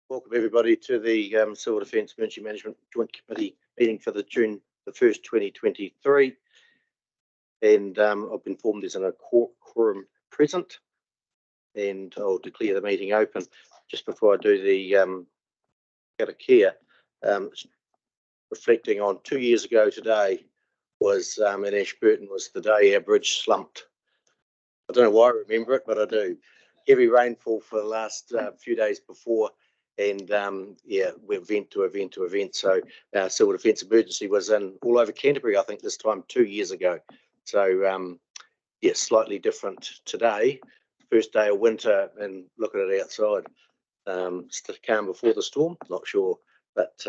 Welcome everybody to the Civil Defence Emergency Management Joint Committee meeting for the June the 1st, 2023. And I've been informed there's a quorum present, and I'll declare the meeting open. Just before I do the Karakia, reflecting on 2 years ago today was in Ashburton was the day our bridge slumped. I don't know why I remember it, but I do. Heavy rainfall for the last few days before, and yeah, we're event to event to event. So our civil defence emergency was in all over Canterbury, I think, this time 2 years ago. So yeah, slightly different today. First day of winter, and looking at it outside. It's the calm before the storm. Not sure, but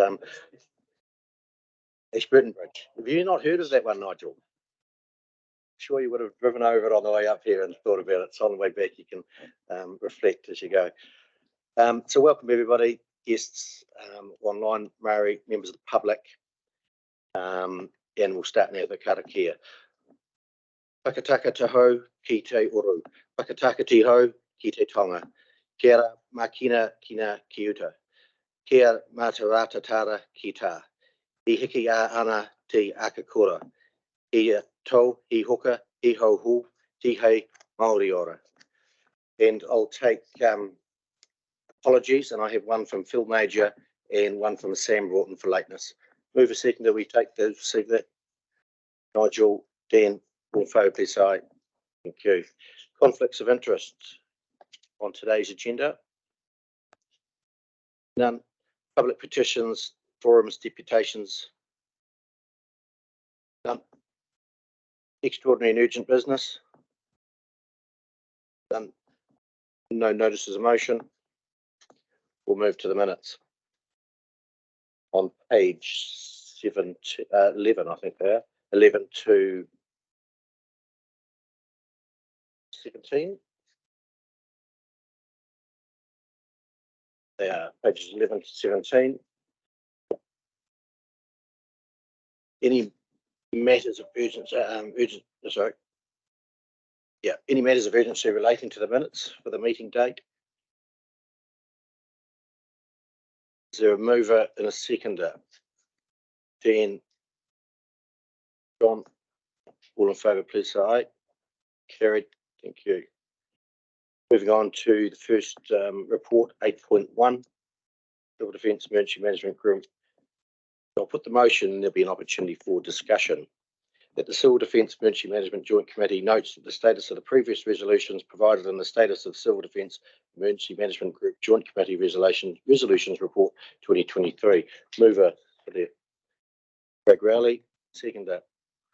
Ashburton Bridge. Have you not heard of that one, Nigel? Sure, you would have driven over it on the way up here and thought about it. So on the way back, you can reflect as you go. So welcome everybody, guests online, Maori, members of the public, and we'll start now with the Karakia. Whakataka taho ki te uru, whakataka te ho ki te tonga, kia makina kina ki uta, kia matarata tara ki ta, I hiki a ana te akakura, I tau, I hoka, I ho hu, ti hei Māori ora. And I'll take apologies, and I have one from Phil Major and one from Sam Broughton for lateness. Move a second that we take the receive that. Nigel, Dan, Wolfo, please. Aye. Thank you. Conflicts of interest on today's agenda. None. Public petitions, forums, deputations. None. Extraordinary and urgent business. None. No notices of motion. We'll move to the minutes. On page 11, I think they are. 11 to 17. They are pages 11 to 17. Any matters of urgency, any matters of urgency relating to the minutes for the meeting date? Is there a mover and a seconder? Dan, John, all in favour, please say aye. Carried. Thank you. Moving on to the first report, 8.1, Civil Defence Emergency Management Group. I'll put the motion and there'll be an opportunity for discussion. That the Civil Defence Emergency Management Joint Committee notes that the status of the previous resolutions provided in the status of Civil Defence Emergency Management Group Joint Committee Resolutions Report 2023. Mover for the Craig Rowley, seconder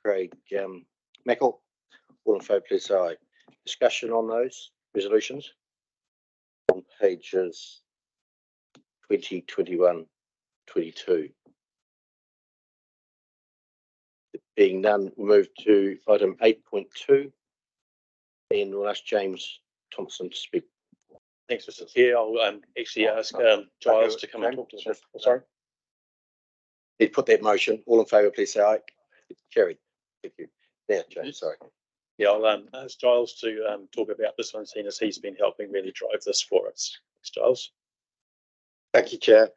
Craig Mackle. All in favour, please say aye. Discussion on those resolutions on pages 20, 21, 22. Being none, we'll move to item 8.2, and we'll ask James Thompson to speak. Thanks, Mr. Chair. I'll actually ask Giles to come and talk to us. Sorry. He put that motion. All in favour, please say aye. Carried. Thank you. Now, James, sorry. Yeah, I'll ask Giles to talk about this one, seeing as he's been helping really drive this for us. Thanks, Giles. Thank you, Chair.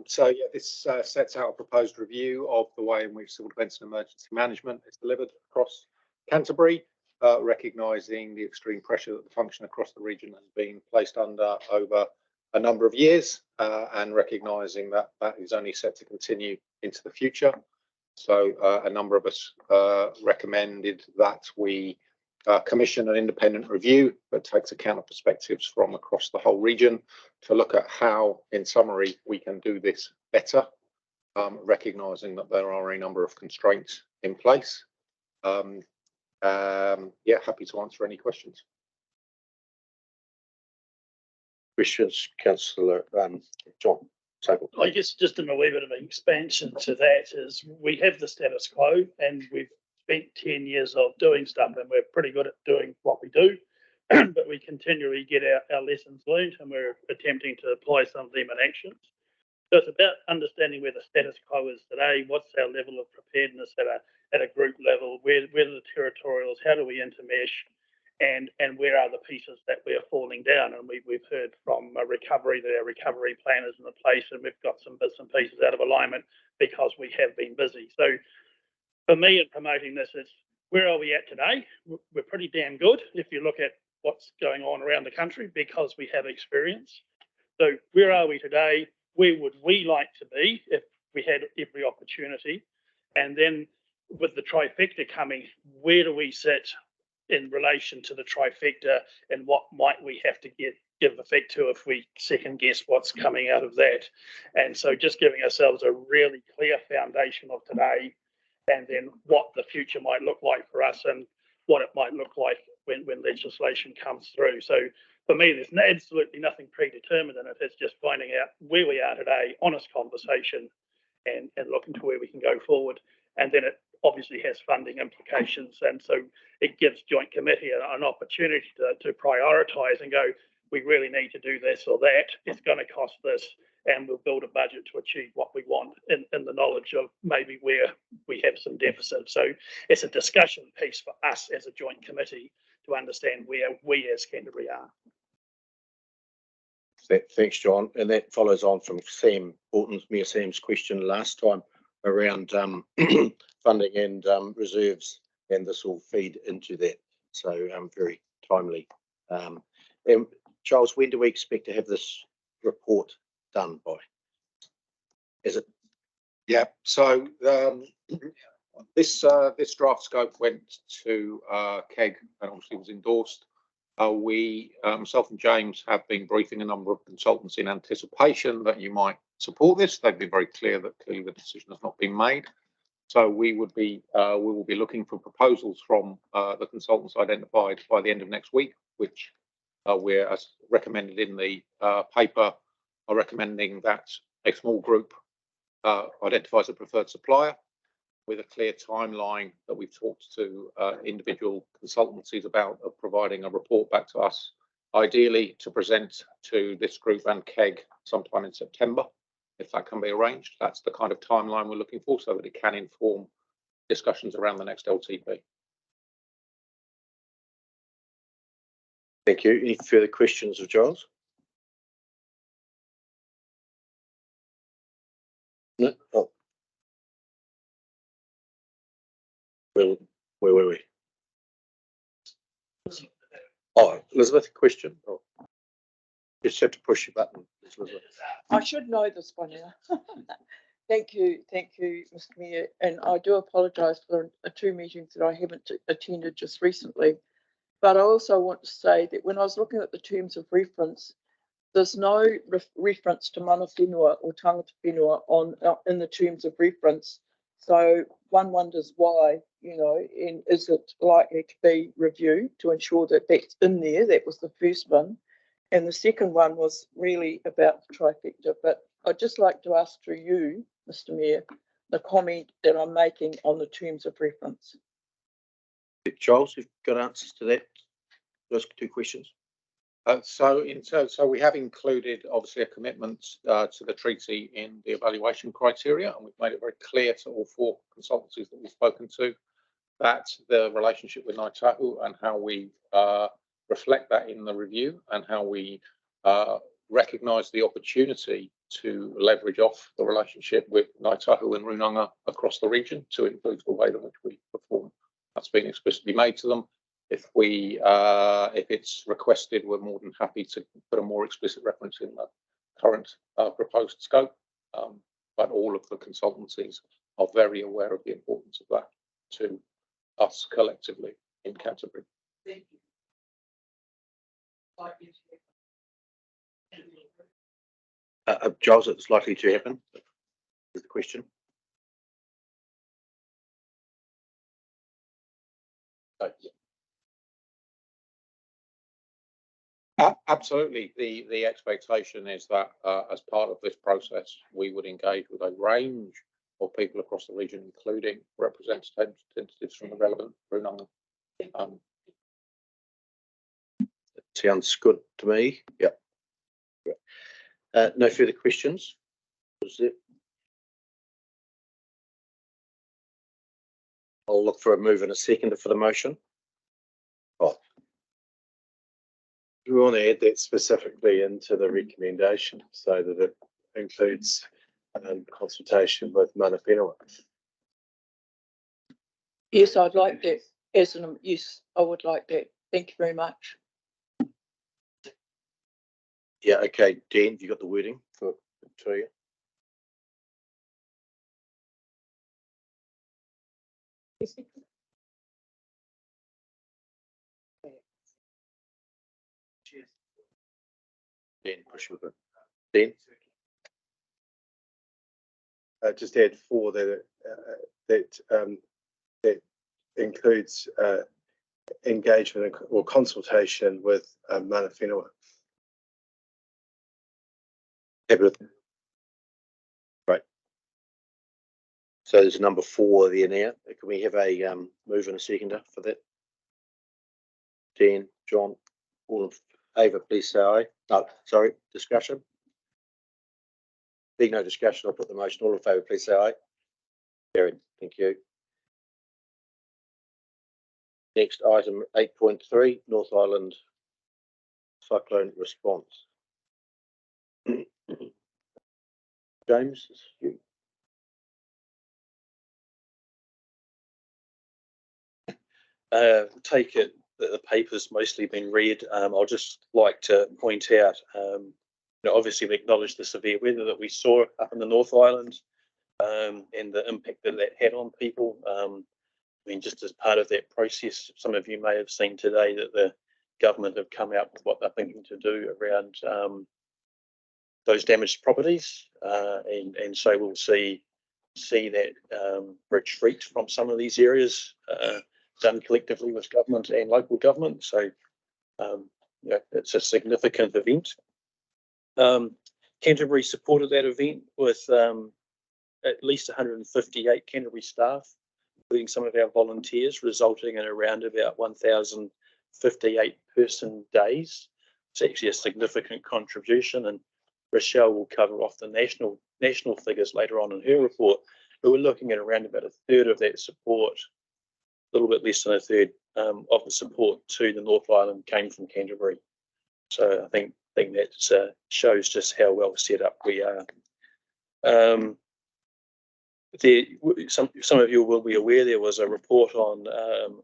So yeah, this sets out a proposed review of the way in which civil defence and emergency management is delivered across Canterbury, recognising the extreme pressure that the function across the region has been placed under over a number of years, and recognising that that is only set to continue into the future. So a number of us recommended that we commission an independent review that takes account of perspectives from across the whole region to look at how, in summary, we can do this better, recognising that there are a number of constraints in place. Yeah, happy to answer any questions. Questions, Councillor John. I guess just in a wee bit of an expansion to that is we have the status quo, and we've spent 10 years of doing stuff, and we're pretty good at doing what we do, but we continually get our lessons learned, and we're attempting to apply some of them in actions. So it's about understanding where the status quo is today, what's our level of preparedness at a group level, where are the territorials, how do we intermesh, and where are the pieces that we are falling down. And we've heard from a recovery that our recovery plan isn't in place, and we've got some bits and pieces out of alignment because we have been busy. So for me in promoting this, it's where are we at today? We're pretty damn good if you look at what's going on around the country because we have experience. So where are we today? Where would we like to be if we had every opportunity? And then with the trifecta coming, where do we sit in relation to the trifecta, and what might we have to give effect to if we second guess what's coming out of that? And so just giving ourselves a really clear foundation of today, and then what the future might look like for us and what it might look like when legislation comes through. So for me, there's absolutely nothing predetermined in it. It's just finding out where we are today, honest conversation, and looking to where we can go forward. And then it obviously has funding implications. And so it gives joint committee an opportunity to prioritise and go, we really need to do this or that. It's going to cost this, and we'll build a budget to achieve what we want in the knowledge of maybe where we have some deficit. So it's a discussion piece for us as a joint committee to understand where we as Canterbury are. Thanks, John. And that follows on from Sam Borton's, Mayor Sam's question last time around funding and reserves, and this will feed into that. So very timely. And Charles, when do we expect to have this report done by? Is it? Yeah, so this draft scope went to KEG and obviously was endorsed. Myself and James have been briefing a number of consultants in anticipation that you might support this. They've been very clear that clearly the decision has not been made. So we will be looking for proposals from the consultants identified by the end of next week, which we're, as recommended in the paper, are recommending that a small group identifies a preferred supplier with a clear timeline that we've talked to individual consultancies about, of providing a report back to us, ideally to present to this group and KEG sometime in September, if that can be arranged. That's the kind of timeline we're looking for, so that it can inform discussions around the next LTP. Thank you. Any further questions of Giles? No. Oh. Well, where were we? Oh, Elizabeth, question. Oh. You just have to push your button, Elizabeth. I should know this by now. Thank you, Mr. Mayor. And I do apologise for the two meetings that I haven't attended just recently. But I also want to say that when I was looking at the terms of reference, there's no reference to mana whenua or tangata whenua in the terms of reference. So one wonders why, and is it likely to be reviewed to ensure that that's in there? That was the first one. And the second one was really about the trifecta. But I'd just like to ask through you, Mr. Mayor, the comment that I'm making on the terms of reference. Giles, you've got answers to that? Those two questions? So we have included obviously a commitment to the treaty in the evaluation criteria, and we've made it very clear to all four consultancies that we've spoken to that the relationship with Ngāi Tahu and how we reflect that in the review, and how we recognise the opportunity to leverage off the relationship with Ngāi Tahu and Runanga across the region to improve the way in which we perform. That's been explicitly made to them. If it's requested, we're more than happy to put a more explicit reference in the current proposed scope. But all of the consultancies are very aware of the importance of that to us collectively in Canterbury. Thank you. Giles, it's likely to happen. Is the question? Absolutely. The expectation is that as part of this process, we would engage with a range of people across the region, including representatives from the relevant Runanga. Sounds good to me. Yep. No further questions? Was it? I'll look for a move and a seconder for the motion. Oh, we want to add that specifically into the recommendation so that it includes consultation with mana whenua. Yes, I'd like that. Yes, I would like that. Thank you very much. Yeah, okay, Dan, have you got the wording for Victoria? Dan, push with it. Dan? Just add 4 that that includes engagement or consultation with mana whenua. Happy with it? Right. So there's number 4 there now. Can we have a move and a seconder for that? Dan, John, all in favour, please say aye. No, sorry, discussion. Being no discussion, I'll put the motion. All in favour, please say aye. Carried. Thank you. Next item 8.3, North Island cyclone response. James, it's you. Take it that the paper's mostly been read. I'll just like to point out, obviously we acknowledge the severe weather that we saw up in the North Island and the impact that that had on people. Just as part of that process, some of you may have seen today that the government have come out with what they're thinking to do around those damaged properties, and so we'll see that retreat from some of these areas done collectively with government and local government. So it's a significant event. Canterbury supported that event with at least 158 Canterbury staff, including some of our volunteers, resulting in around about 1,058 person days. It's actually a significant contribution, and Rochelle will cover off the national figures later on in her report. But we're looking at around about a third of that support, a little bit less than a third of the support to the North Island came from Canterbury. So I think that shows just how well set up we are. Some of you will be aware there was a report on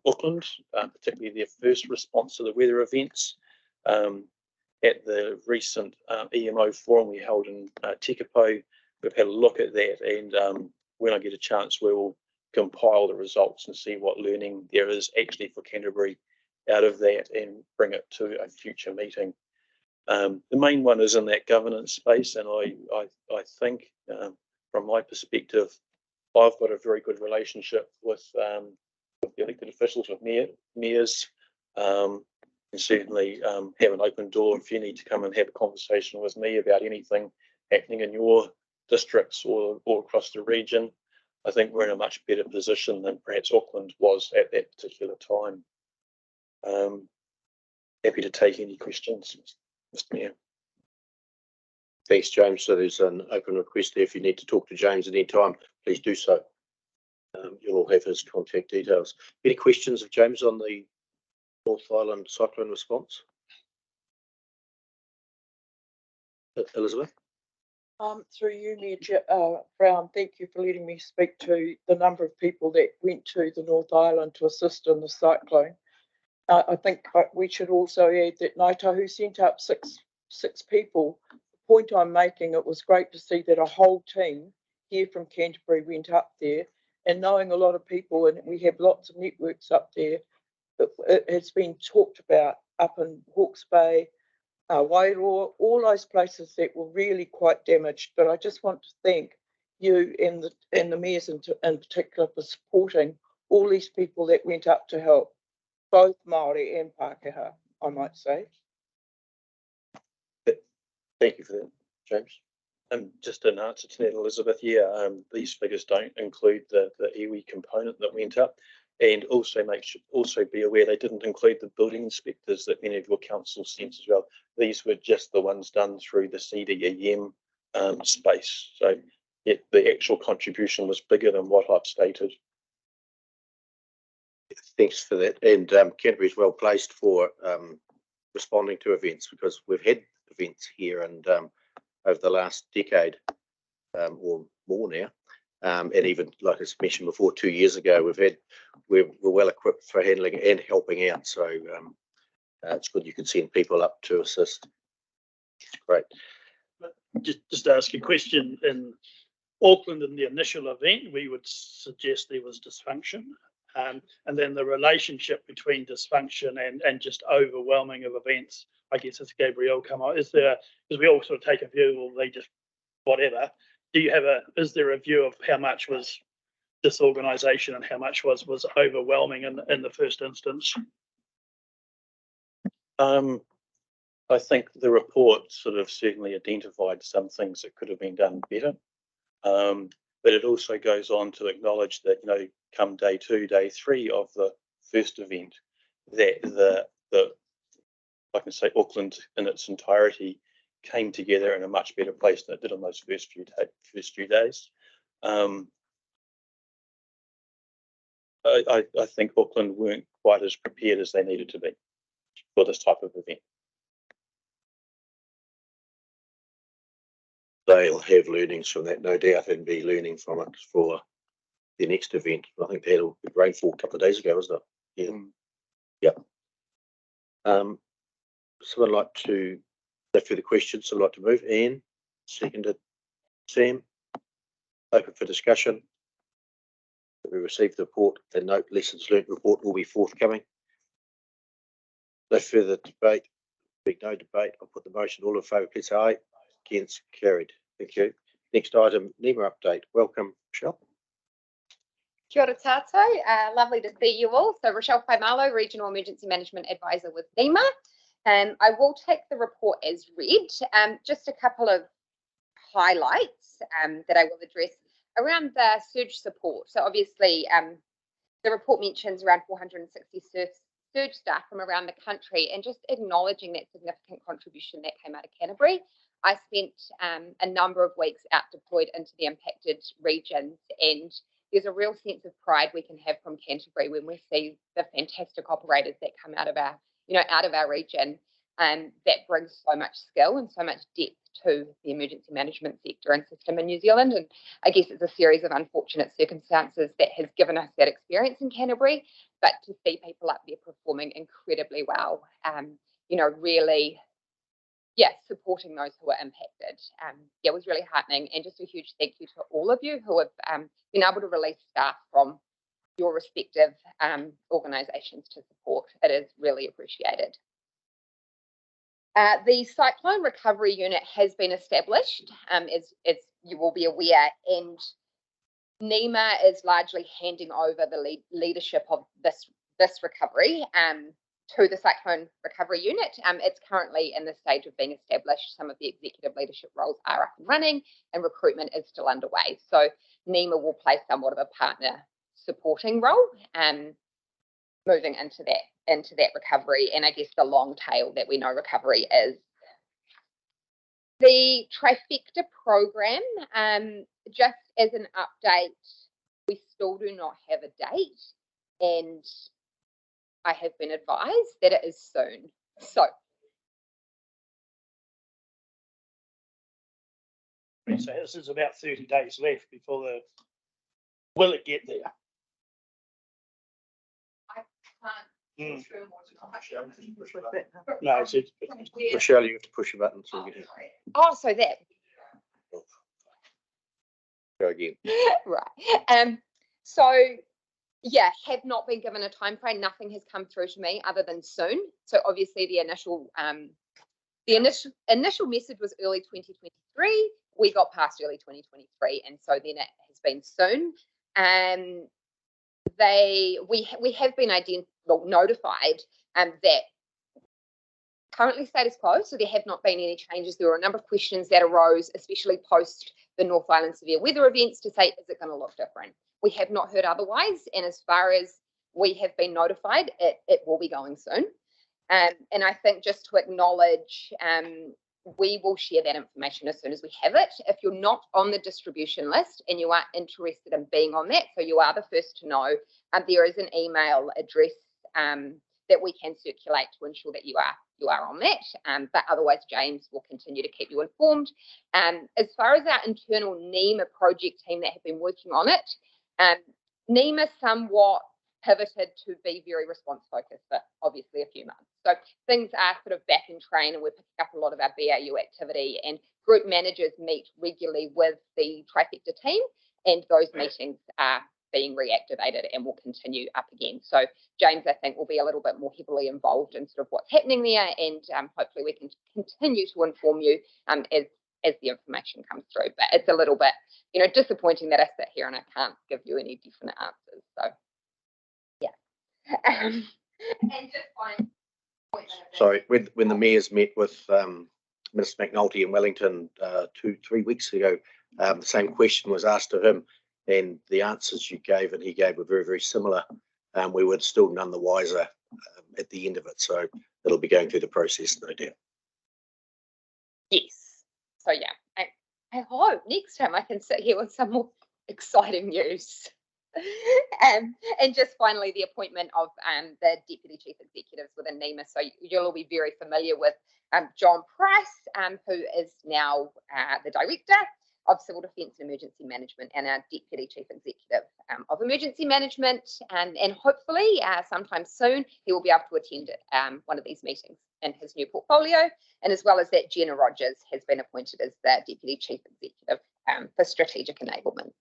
Auckland, particularly their first response to the weather events. At the recent EMO forum we held in Tekapo, we've had a look at that, and when I get a chance, we will compile the results and see what learning there is actually for Canterbury out of that and bring it to a future meeting. The main one is in that governance space, and I think from my perspective, I've got a very good relationship with the elected officials, with mayors, and certainly have an open door if you need to come and have a conversation with me about anything happening in your districts or across the region. I think we're in a much better position than perhaps Auckland was at that particular time. Happy to take any questions, Mr. Mayor. Thanks, James. So there's an open request there. If you need to talk to James at any time, please do so. You'll all have his contact details. Any questions of James on the North Island cyclone response? Elizabeth? Through you, Mayor Brown, thank you for letting me speak to the number of people that went to the North Island to assist in the cyclone. I think we should also add that Ngaitahu sent up six people. The point I'm making, it was great to see that a whole team here from Canterbury went up there, and knowing a lot of people, and we have lots of networks up there, it has been talked about up in Hawke's Bay, Wairoa, all those places that were really quite damaged. But I just want to thank you and the mayors in particular for supporting all these people that went up to help, both Māori and Pākehā, I might say. Thank you for that, James. Just an answer to that, Elizabeth. Yeah, these figures don't include the iwi component that went up, and also be aware they didn't include the building inspectors that many of your council sent as well. These were just the ones done through the CDEM space. So the actual contribution was bigger than what I've stated. Thanks for that. And Canterbury is well placed for responding to events, because we've had events here and over the last decade or more now. And even like I mentioned before, 2 years ago, we're well equipped for handling and helping out. So it's good you can send people up to assist. Great. Just to ask a question, in Auckland in the initial event, we would suggest there was dysfunction. And then the relationship between dysfunction and just overwhelming of events, I guess as Gabrielle come out, is there, because we all sort of take a view, well, they just whatever. Is there a view of how much was disorganisation and how much was overwhelming in the first instance? I think the report sort of certainly identified some things that could have been done better. But it also goes on to acknowledge that, you know, come day 2, day 3 of the first event, that I can say Auckland in its entirety came together in a much better place than it did on those first few days. I think Auckland weren't quite as prepared as they needed to be for this type of event. They'll have learnings from that, no doubt, and be learning from it for the next event. I think they had a good rainfall a couple of days ago, wasn't it? Yeah. Yep. Someone like to, no further questions, someone like to move? Ian, seconded. Sam, open for discussion. We received the report and note lessons learnt report will be forthcoming. No further debate. Big no debate. I'll put the motion. All in favour, please say aye. Against, carried. Thank you. Next item, NEMA update. Welcome, Michelle. Kia ora tātou. Lovely to see you all. So Rochelle Paimalo, Regional Emergency Management Advisor with NEMA. I will take the report as read. Just a couple of highlights that I will address around the surge support. So obviously the report mentions around 460 surge staff from around the country, and just acknowledging that significant contribution that came out of Canterbury. I spent a number of weeks out deployed into the impacted regions, and there's a real sense of pride we can have from Canterbury when we see the fantastic operators that come out of our region, that brings so much skill and so much depth to the emergency management sector and system in New Zealand. And I guess it's a series of unfortunate circumstances that has given us that experience in Canterbury, but to see people up there performing incredibly well, really, supporting those who are impacted. It was really heartening, and just a huge thank you to all of you who have been able to release staff from your respective organisations to support. It is really appreciated. The Cyclone Recovery Unit has been established, as you will be aware, and NEMA is largely handing over the leadership of this recovery to the Cyclone Recovery Unit. It's currently in the stage of being established. Some of the executive leadership roles are up and running, and recruitment is still underway. So NEMA will play somewhat of a partner supporting role, moving into that recovery, and I guess the long tail that we know recovery is. The Trifecta program, just as an update, we still do not have a date, and I have been advised that it is soon. So this is about 30 days left before will it get there? I can't confirm or not. No, it's Michelle, you have to push a button so we can So that. go again. Right. Have not been given a time frame. Nothing has come through to me other than soon. So obviously the initial message was early 2023. We got past early 2023, and so then it has been soon. We have been notified that currently status quo, so there have not been any changes. There were a number of questions that arose, especially post the North Island severe weather events, to say, is it going to look different? We have not heard otherwise, and as far as we have been notified, it will be going soon. And I think just to acknowledge, we will share that information as soon as we have it. If you're not on the distribution list and you are interested in being on that, so you are the first to know, there is an email address that we can circulate to ensure that you are on that. But otherwise, James will continue to keep you informed. As far as our internal NEMA project team that have been working on it, NEMA somewhat pivoted to be very response focused for obviously a few months. So things are sort of back in train, and we're picking up a lot of our BAU activity, and group managers meet regularly with the trifecta team, and those meetings are being reactivated and will continue up again. So James, I think, will be a little bit more heavily involved in sort of what's happening there, and hopefully we can continue to inform you as the information comes through. But it's a little bit, disappointing that I sit here and I can't give you any definite answers. So yeah. And just one point. Sorry, when the mayors met with Minister McNulty in Wellington 2-3 weeks ago, the same question was asked of him, and the answers you gave and he gave were very, very similar. We were still none the wiser at the end of it, so it'll be going through the process, no doubt. Yes. So yeah, I hope next time I can sit here with some more exciting news. And just finally, the appointment of the Deputy Chief Executives within NEMA. So you'll all be very familiar with John Price, who is now the Director of Civil Defence and Emergency Management, and our Deputy Chief Executive of Emergency Management. And hopefully sometime soon he will be able to attend one of these meetings in his new portfolio. And as well as that, Jenna Rogers has been appointed as the Deputy Chief Executive for Strategic Enablement.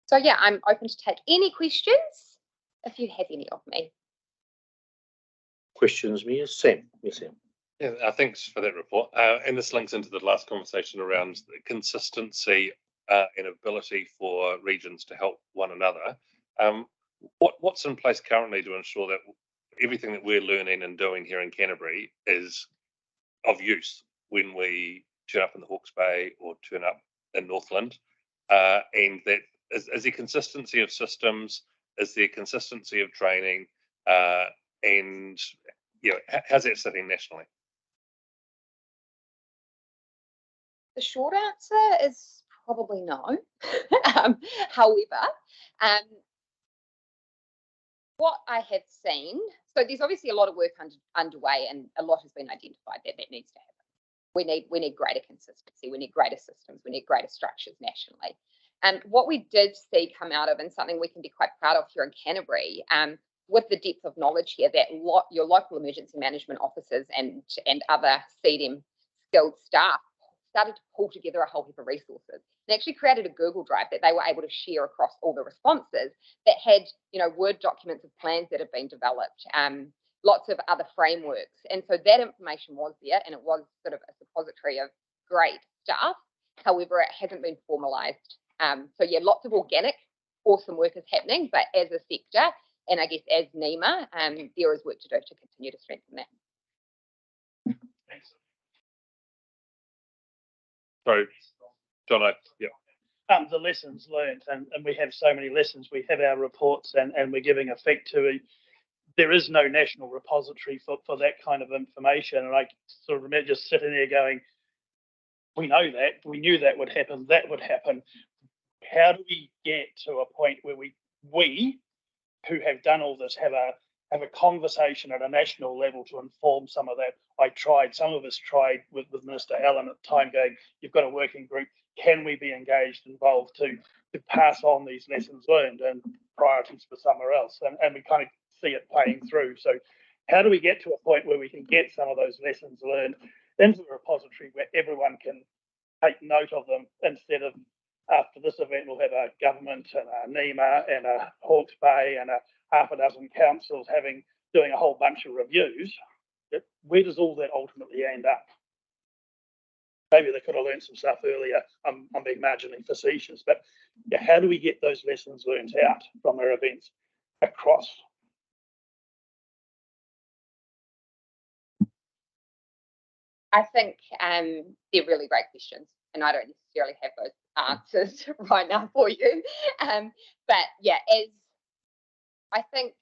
So yeah, I'm open to take any questions if you have any of me. Questions, Mia? Sam? Yes, Sam. Yeah, thanks for that report. And this links into the last conversation around the consistency and ability for regions to help one another. What's in place currently to ensure that everything that we're learning and doing here in Canterbury is of use when we turn up in the Hawke's Bay or turn up in Northland, and that is there consistency of systems, is there consistency of training, and how's that sitting nationally? The short answer is probably no. However, what I have seen, so there's obviously a lot of work underway, and a lot has been identified that needs to happen. We need greater consistency, we need greater systems, we need greater structures nationally. And what we did see come out of, and something we can be quite proud of here in Canterbury, with the depth of knowledge here, that your local emergency management officers and other CDEM skilled staff started to pull together a whole heap of resources. They actually created a Google Drive that they were able to share across all the responses that had, Word documents of plans that had been developed, lots of other frameworks. And so that information was there, and it was sort of a suppository of great stuff. However, it hasn't been formalised. So yeah, lots of organic, awesome work is happening, but as a sector, and I guess as NEMA, there is work to do to continue to strengthen that. Thanks. Sorry, John, The lessons learned, and we have so many lessons. We have our reports, and we're giving effect to. There is no national repository for that kind of information, and I sort of remember just sitting there going, "We know that. We knew that would happen. That would happen. How do we get to a point where we who have done all this have a conversation at a national level to inform some of that?" Some of us tried with Minister Allen at the time, going, "You've got a working group. Can we be engaged, involved to pass on these lessons learned and priorities for somewhere else?" And we kind of see it playing through. So how do we get to a point where we can get some of those lessons learned into the repository where everyone can take note of them, instead of after this event we'll have a government and a NEMA and a Hawke's Bay and a half a dozen councils doing a whole bunch of reviews? Where does all that ultimately end up? Maybe they could have learned some stuff earlier. I'm being marginally facetious, but yeah, how do we get those lessons learned out from our events across? I think they're really great questions, and I don't necessarily have those answers right now for you. But yeah, as I think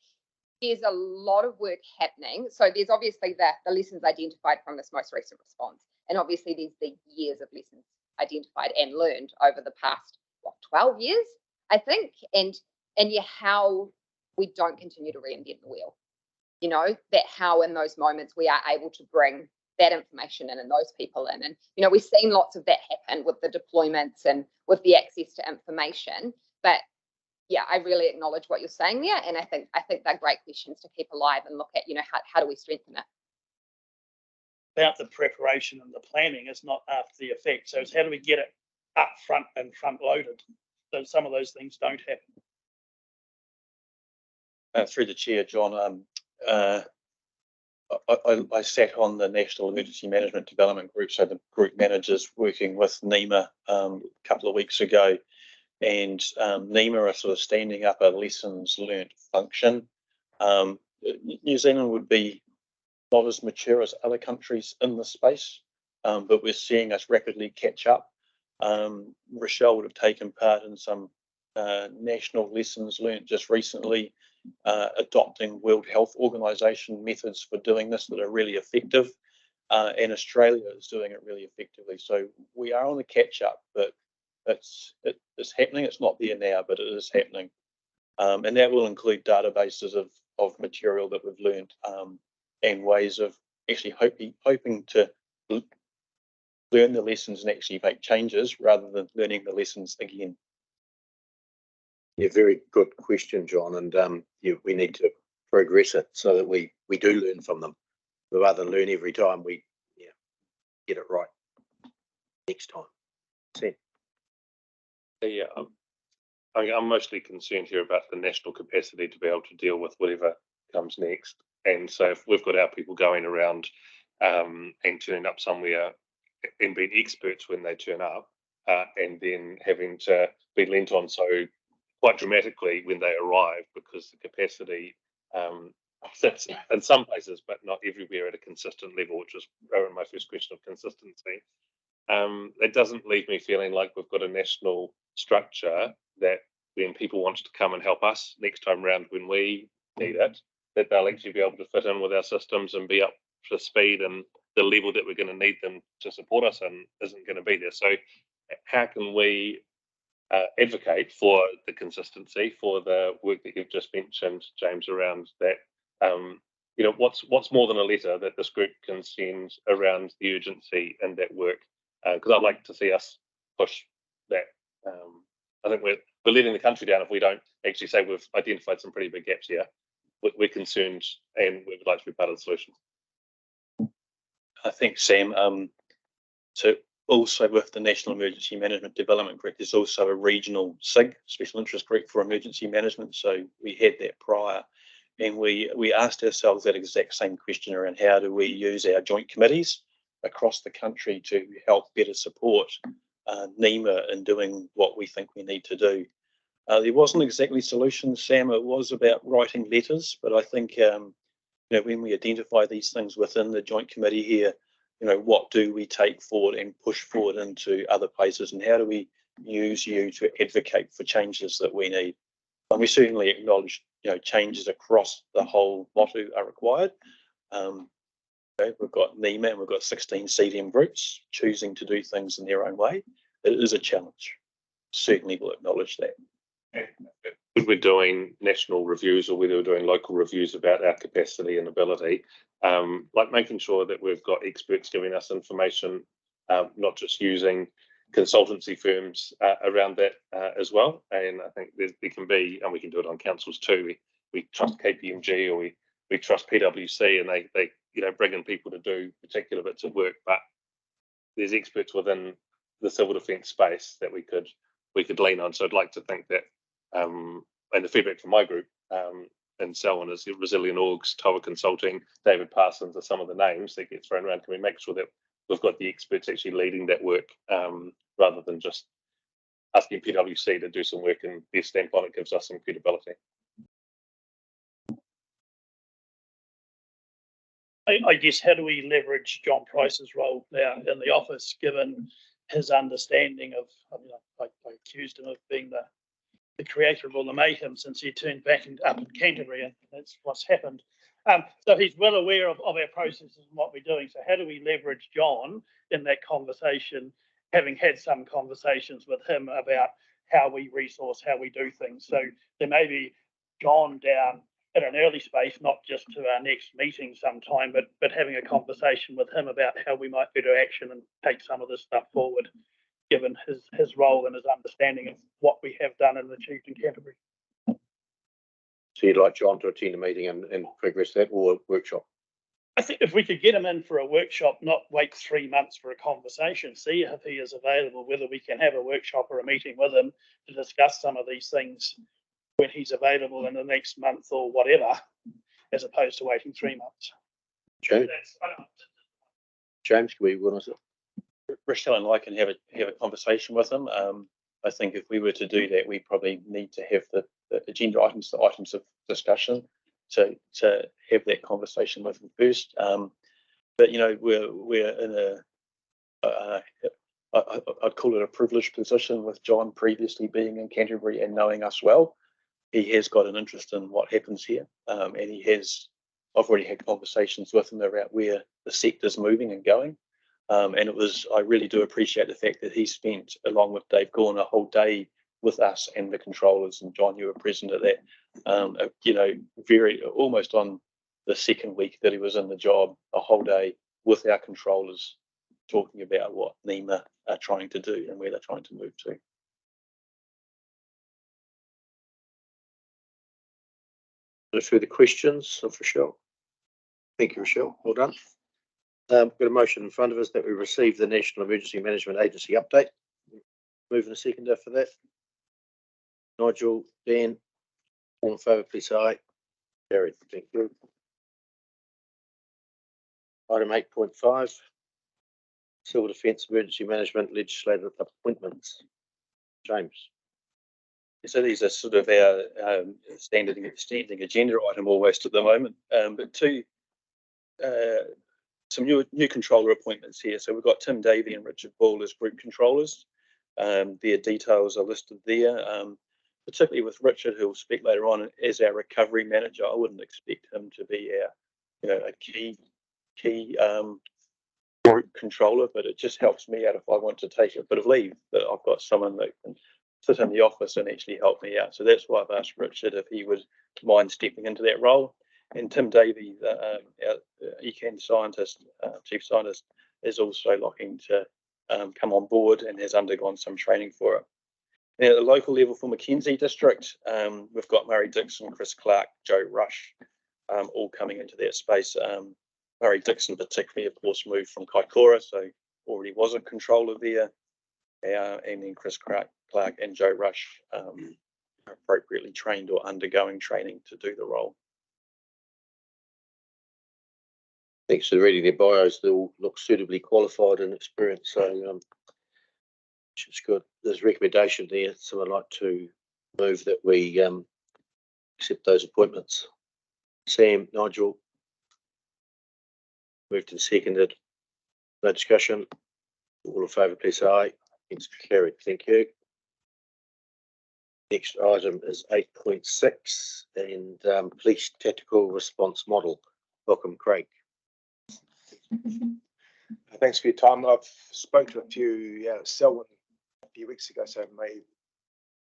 there's a lot of work happening. So there's obviously the lessons identified from this most recent response, and obviously there's the years of lessons identified and learned over the past 12 years, I think, and yeah, how we don't continue to reinvent the wheel. you know, that how in those moments we are able to bring that information in and those people in. And, you know, we've seen lots of that happen with the deployments and with the access to information. But yeah, I really acknowledge what you're saying there. And I think they're great questions to keep alive and look at, you know, how do we strengthen it? About the preparation and the planning is not after the effect. So it's how do we get it up front and front loaded? So some of those things don't happen. Through the chair, John, I sat on the National Emergency Management Development Group, so the group managers working with NEMA a couple of weeks ago, and NEMA are sort of standing up a lessons learnt function. New Zealand would be not as mature as other countries in this space, but we're seeing us rapidly catch up. Rochelle would have taken part in some national lessons learnt just recently, adopting World Health Organization methods for doing this that are really effective, and Australia is doing it really effectively. So we are on the catch up, but it's happening. It's not there now, but it is happening, and that will include databases of material that we've learned, and ways of actually hoping to learn the lessons and actually make changes rather than learning the lessons again. Yeah, very good question, John. And we need to progress it so that we do learn from them, rather than learn every time we get it right next time. See? Yeah, I'm mostly concerned here about the national capacity to be able to deal with whatever comes next. And so if we've got our people going around and turning up somewhere and being experts when they turn up, and then having to be lent on so quite dramatically when they arrive, because the capacity sits in some places, but not everywhere at a consistent level, which was my first question of consistency. It doesn't leave me feeling like we've got a national structure that when people want to come and help us next time round when we need it, that they'll actually be able to fit in with our systems and be up to speed, and the level that we're going to need them to support us in isn't going to be there. So how can we advocate for the consistency, for the work that you've just mentioned, James, around that? You know, what's more than a letter that this group can send around the urgency and that work? Because I'd like to see us push that. I think we're letting the country down if we don't actually say we've identified some pretty big gaps here. We're concerned and we would like to be part of the solution. I think, Sam, so also with the National Emergency Management Development Group, there's also a regional SIG, Special Interest Group for Emergency Management. So we had that prior, and we asked ourselves that exact same question around how do we use our joint committees across the country to help better support NEMA in doing what we think we need to do. There wasn't exactly solutions, Sam. It was about writing letters, but I think you know, when we identify these things within the joint committee here, you know, what do we take forward and push forward into other places, and how do we use you to advocate for changes that we need? And we certainly acknowledge, you know, changes across the whole motto are required. Okay, we've got NEMA and we've got 16 CDEM groups choosing to do things in their own way. It is a challenge. Certainly will acknowledge that. When we're doing national reviews or whether we're doing local reviews about our capacity and ability, like making sure that we've got experts giving us information, not just using consultancy firms around that as well. And I think there can be, and we can do it on councils too. We trust KPMG or we trust PwC, and they you know, bring in people to do particular bits of work. But there's experts within the civil defence space that we could lean on. So I'd like to think that, and the feedback from my group and so on is Resilient Orgs, Tower Consulting, David Parsons are some of the names that get thrown around. Can we make sure that we've got the experts actually leading that work, rather than just asking PwC to do some work and their stamp on it gives us some credibility? I guess, how do we leverage John Price's role now in the office, given his understanding of, I mean, I accused him of being the creator of all the mayhem since he turned back up in Canterbury, and that's what's happened. So he's well aware of our processes and what we're doing. So how do we leverage John in that conversation, having had some conversations with him about how we resource, how we do things? So there may be John down at an early space, not just to our next meeting sometime, but having a conversation with him about how we might better action and take some of this stuff forward, given his role and his understanding of what we have done and achieved in Canterbury. So you'd like John to attend a meeting and progress that, or a workshop? I think if we could get him in for a workshop, not wait 3 months for a conversation, see if he is available, whether we can have a workshop or a meeting with him to discuss some of these things when he's available in the next month or whatever, as opposed to waiting 3 months. James, can we organise it? Rochelle and I can have a conversation with him. I think if we were to do that, we probably need to have the agenda items, the items of discussion, to have that conversation with him first. But you know, we're in I'd call it a privileged position with John previously being in Canterbury and knowing us well. He has got an interest in what happens here, and I've already had conversations with him about where the sector's moving and going. And I really do appreciate the fact that he spent, along with Dave Gorn, a whole day with us and the controllers, and John, you were present at that. You know, almost on the second week that he was in the job, a whole day with our controllers, talking about what NEMA are trying to do and where they're trying to move to. No further questions of Rochelle? Thank you, Rochelle. Well done. Got a motion in front of us that we receive the National Emergency Management Agency update. Moving a seconder for that. Nigel, Dan, all in favour, please say aye. Carried. Thank you. Item 8.5, Civil Defence Emergency Management Legislated Appointments. James. So these are sort of our standing agenda item almost at the moment, but some new controller appointments here. So we've got Tim Davey and Richard Ball as group controllers. Their details are listed there, particularly with Richard, who will speak later on, as our recovery manager. I wouldn't expect him to be a key group controller, but it just helps me out if I want to take a bit of leave, that I've got someone that can sit in the office and actually help me out. So that's why I've asked Richard if he would mind stepping into that role. And Tim Davey, our ECAN scientist, chief scientist, is also looking to come on board and has undergone some training for it. And at the local level for Mackenzie District, we've got Murray Dixon, Chris Clark, Joe Rush, all coming into that space. Murray Dixon particularly, of course, moved from Kaikoura, so already was a controller there. And then Chris Clark and Joe Rush are appropriately trained or undergoing training to do the role. Thanks for reading their bios. They all look suitably qualified and experienced, so which is good. There's a recommendation there. So I'd like to move that we accept those appointments. Sam, Nigel, moved and seconded. No discussion. All in favour, please say aye. It's carried. Thank you. Next item is 8.6 and Police Tactical Response Model. Welcome, Craig. Thanks for your time. I've spoken to a few Selwyn a few weeks ago, so I may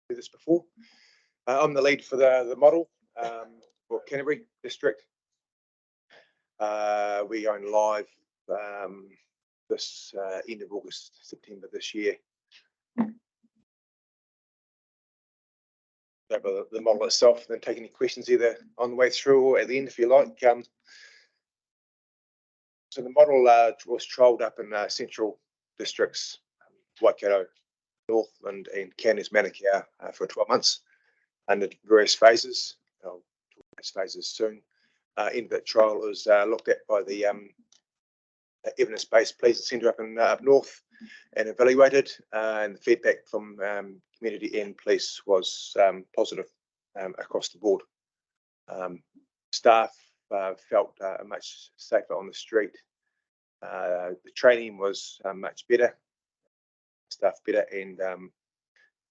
do this before. I'm the lead for the model for Canterbury District. We going live this end of August, September this year. Over the model itself, then take any questions either on the way through or at the end if you like. So the model was trialled up in central districts, Waikato, Northland and Cairns Manukau for 12 months under various phases. I'll talk about those phases soon. End of that trial was looked at by the evidence-based policing centre up north and evaluated, and the feedback from community and police was positive across the board. Staff felt much safer on the street. The training was much better, staff better, and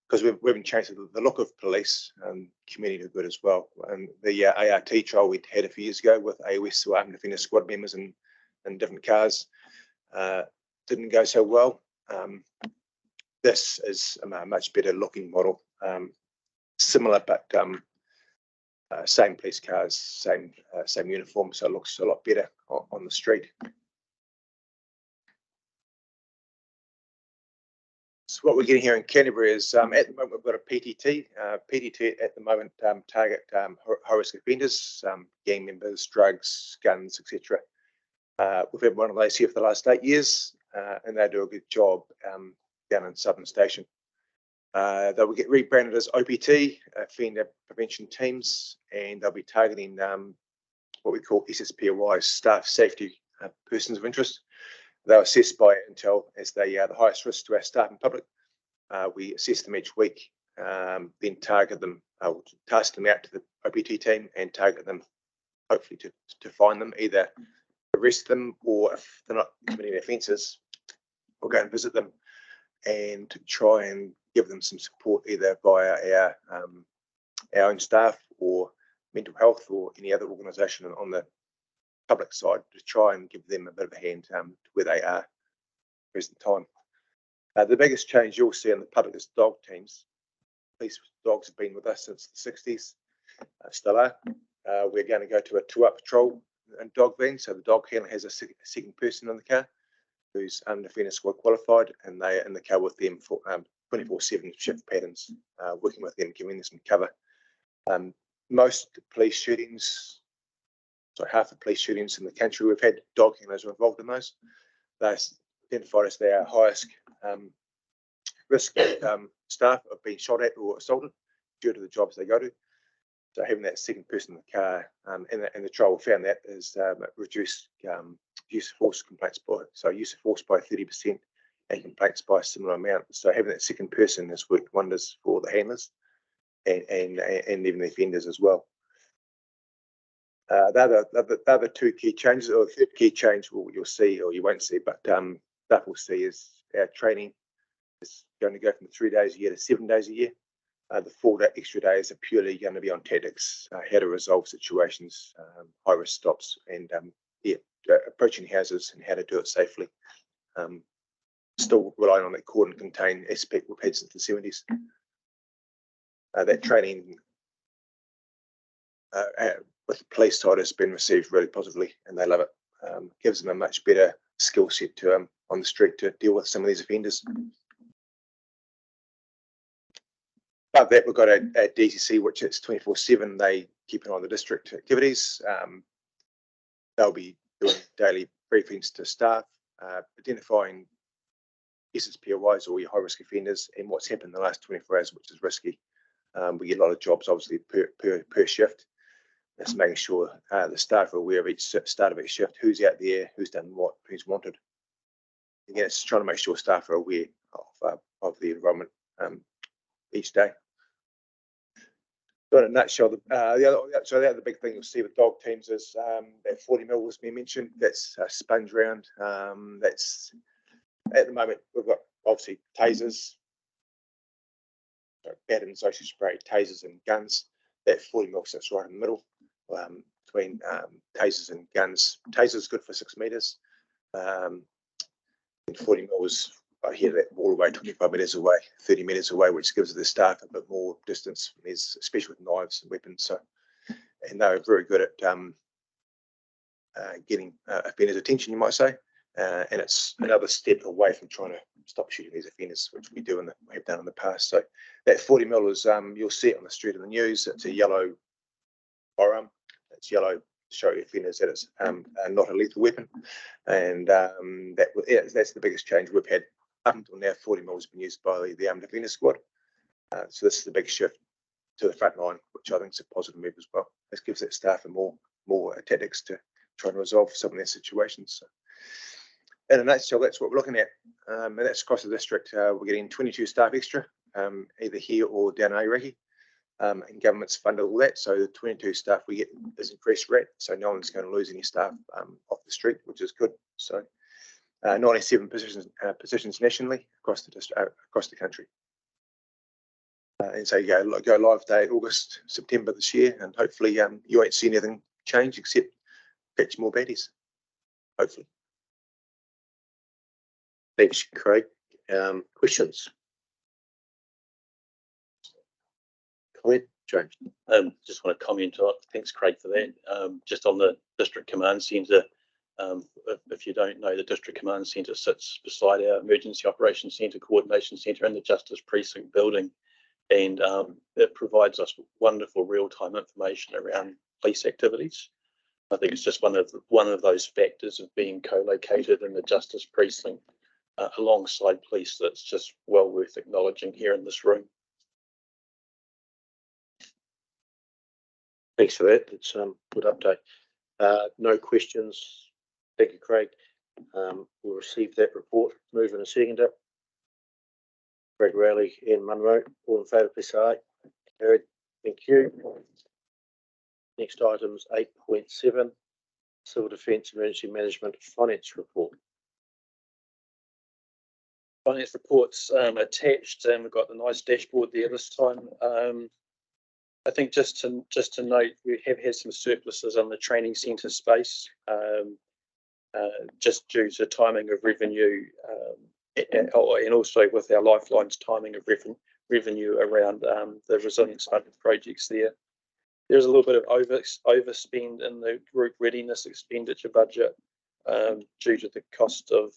because we've been changing the look of police, community are good as well. And the ART trial we had a few years ago with AOS or Armed Defenders Squad members in different cars didn't go so well. This is a much better looking model, similar but Same police cars, same uniform, so it looks a lot better on the street. So what we're getting here in Canterbury is at the moment we've got a PTT. PTT at the moment target high-risk offenders, gang members, drugs, guns, etc. We've had one of those here for the last 8 years, and they do a good job down in Southern Station. They will get rebranded as OPT, Offender Prevention Teams, and they'll be targeting what we call SSPOIs, Staff Safety Persons of Interest. They're assessed by Intel as they are the highest risk to our staff and public. We assess them each week, then target them, task them out to the OPT team and target them, hopefully to find them, either arrest them, or if they're not committing offences, we'll go and visit them and try and give them some support either via our own staff or mental health or any other organisation on the public side to try and give them a bit of a hand to where they are at the present time. The biggest change you'll see in the public is dog teams. Police dogs have been with us since the 60s, still are. We're going to go to a two-up patrol and dog van, so the dog handler has a second person in the car who's Offender Squad qualified, and they are in the car with them for 24/7 shift patterns, working with them, giving them some cover. Most police shootings, so half the police shootings in the country, we've had dog handlers involved in those. They're identified as their highest risk staff of being shot at or assaulted due to the jobs they go to. So having that second person in the car, and the trial found that is reduced use of force complaints use of force by 30% and complaints by a similar amount. So having that second person has worked wonders for the handlers and even the offenders as well. They're the two key changes, or the third key change you'll see, or you won't see, but that we'll see is our training is going to go from 3 days a year to 7 days a year. The 4 extra days are purely going to be on tactics, how to resolve situations, high risk stops, and approaching houses and how to do it safely. Still relying on that cordon and contain aspect we've had since the 70s. That training with the police side has been received really positively, and they love it. Gives them a much better skill set to on the street to deal with some of these offenders. Above that, we've got a DCC, which is 24/7. They keep an eye on the district activities. They'll be doing daily briefings to staff, identifying SSPOIs or your high-risk offenders and what's happened in the last 24 hours, which is risky. We get a lot of jobs, obviously, per shift. That's making sure the staff are aware of each start of each shift, who's out there, who's done what, who's wanted. Again, it's trying to make sure staff are aware of the environment each day. So in a nutshell, the other big thing you'll see with dog teams is that 40 mil was being mentioned. That's a sponge round. That's at the moment we've got obviously tasers, batons, ocean spray, tasers, and guns. That 40 mil sits right in the middle between tasers and guns. Tasers is good for 6 meters. And 40 mil is, I hear that all the way 25 meters away, 30 meters away, which gives the staff a bit more distance, especially with knives and weapons. So, and they're very good at getting offenders' attention, you might say. And it's another step away from trying to stop shooting these offenders, which we do and have done in the past. So that 40 mil is, you'll see it on the street in the news. It's a yellow firearm. It's yellow to show offenders that it's not a lethal weapon. And that's the biggest change we've had. Up until now, 40 mil has been used by the Armed Offender Squad. So this is the big shift to the front line, which I think is a positive move as well. This gives that staff more tactics to try and resolve some of their situations. So in a nutshell, that's what we're looking at. And that's across the district. We're getting 22 staff extra, either here or down Airaki. And government's funded all that. So the 22 staff we get is increased rate. So no one's going to lose any staff off the street, which is good. So 97 positions nationally across the country. And so you go live day August, September this year, and hopefully you won't see anything change except catch more baddies. Hopefully. Thanks, Craig. Questions? Comment, James. Just want to comment on, thanks Craig for that. Just on the District Command Centre, if you don't know, the District Command Centre sits beside our Emergency Operations Centre, Coordination Centre and the Justice Precinct building. And it provides us wonderful real-time information around police activities. I think it's just one of those factors of being co-located in the Justice Precinct alongside police that's just well worth acknowledging here in this room. Thanks for that. It's good update. No questions. Thank you, Craig. We'll receive that report. Move in a second. Craig Rowley and Munro. All in favour, please say aye. Carried. Thank you. Next item is 8.7, Civil Defence Emergency Management Finance Report. Finance reports attached, and we've got the nice dashboard there this time. I think just to note, we have had some surpluses on the training centre space, just due to timing of revenue, and also with our lifelines timing of revenue around the resilience funded projects there. There's a little bit of overspend in the group readiness expenditure budget due to the cost of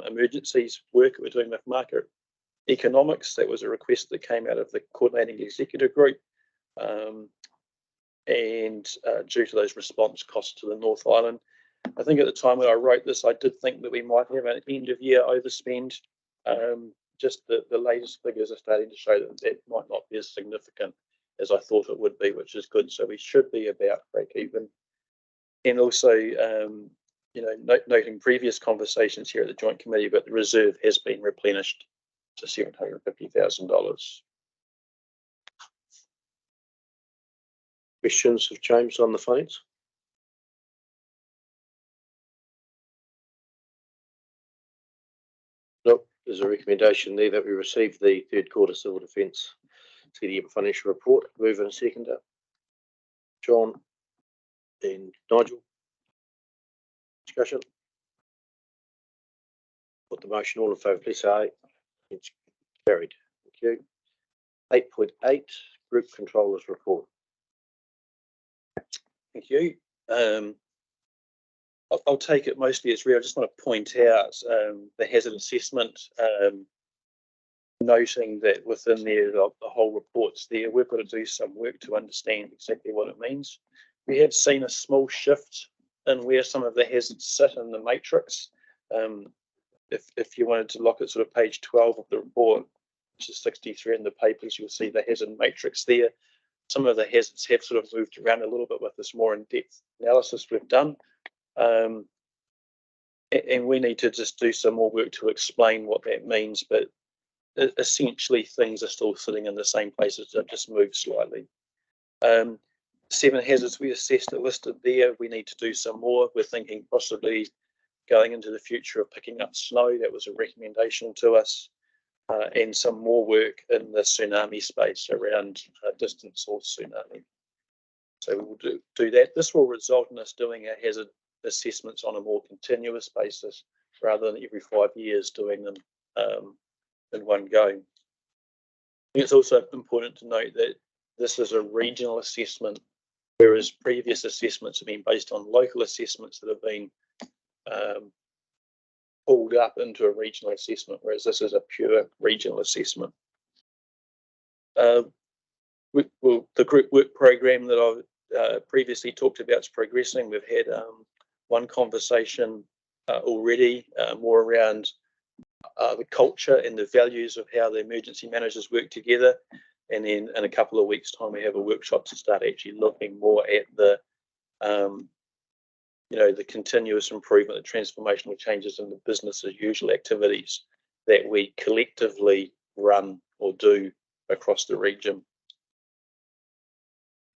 emergencies work we're doing with market economics. That was a request that came out of the coordinating executive group, and due to those response costs to the North Island. I think at the time when I wrote this, I did think that we might have an end of year overspend. Just the latest figures are starting to show that that might not be as significant as I thought it would be, which is good. So we should be about break even. And also, noting previous conversations here at the Joint Committee, but the reserve has been replenished to $750,000. Questions of James on the finance? Nope. There's a recommendation there that we receive the third quarter Civil Defence CDEM financial report. Move in a second. John and Nigel. Discussion. Put the motion. All in favour, please say aye. It's carried. Thank you. 8.8 Group Controllers Report. Thank you. I'll take it mostly as real. I just want to point out the hazard assessment, noting that within there, the whole report's there. We've got to do some work to understand exactly what it means. We have seen a small shift in where some of the hazards sit in the matrix. If you wanted to look at sort of page 12 of the report, which is 63 in the papers, you'll see the hazard matrix there. Some of the hazards have sort of moved around a little bit with this more in-depth analysis we've done. And we need to just do some more work to explain what that means, but essentially things are still sitting in the same places, they've just moved slightly. 7 hazards we assessed are listed there. We need to do some more. We're thinking possibly going into the future of picking up snow. That was a recommendation to us, and some more work in the tsunami space around distant source tsunami. So we will do that. This will result in us doing our hazard assessments on a more continuous basis rather than every 5 years doing them in one go. I think it's also important to note that this is a regional assessment, whereas previous assessments have been based on local assessments that have been pulled up into a regional assessment, whereas this is a pure regional assessment. The group work program that I've previously talked about is progressing. We've had one conversation already, more around the culture and the values of how the emergency managers work together. And then in a couple of weeks' time, we have a workshop to start actually looking more at the continuous improvement, the transformational changes in the business as usual activities that we collectively run or do across the region.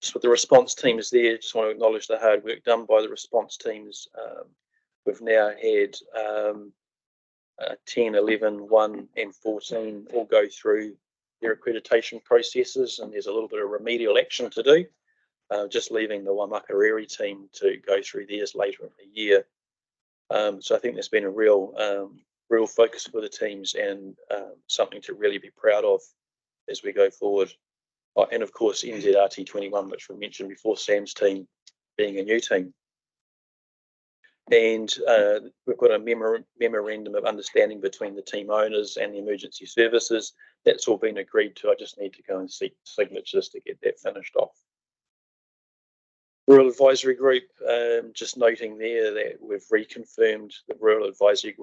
Just with the response teams there, just want to acknowledge the hard work done by the response teams. We've now had 10, 11, 1 and 14 all go through their accreditation processes, and there's a little bit of remedial action to do. Just leaving the Whakamutunga team to go through theirs later in the year. So I think there's been a real focus for the teams and something to really be proud of as we go forward. Oh, and of course, NZRT 21, which we mentioned before, Sam's team being a new team. And we've got a memorandum of understanding between the team owners and the emergency services. That's all been agreed to. I just need to go and seek signatures to get that finished off. Rural Advisory Group, just noting there that we've reconfirmed the Rural Advisory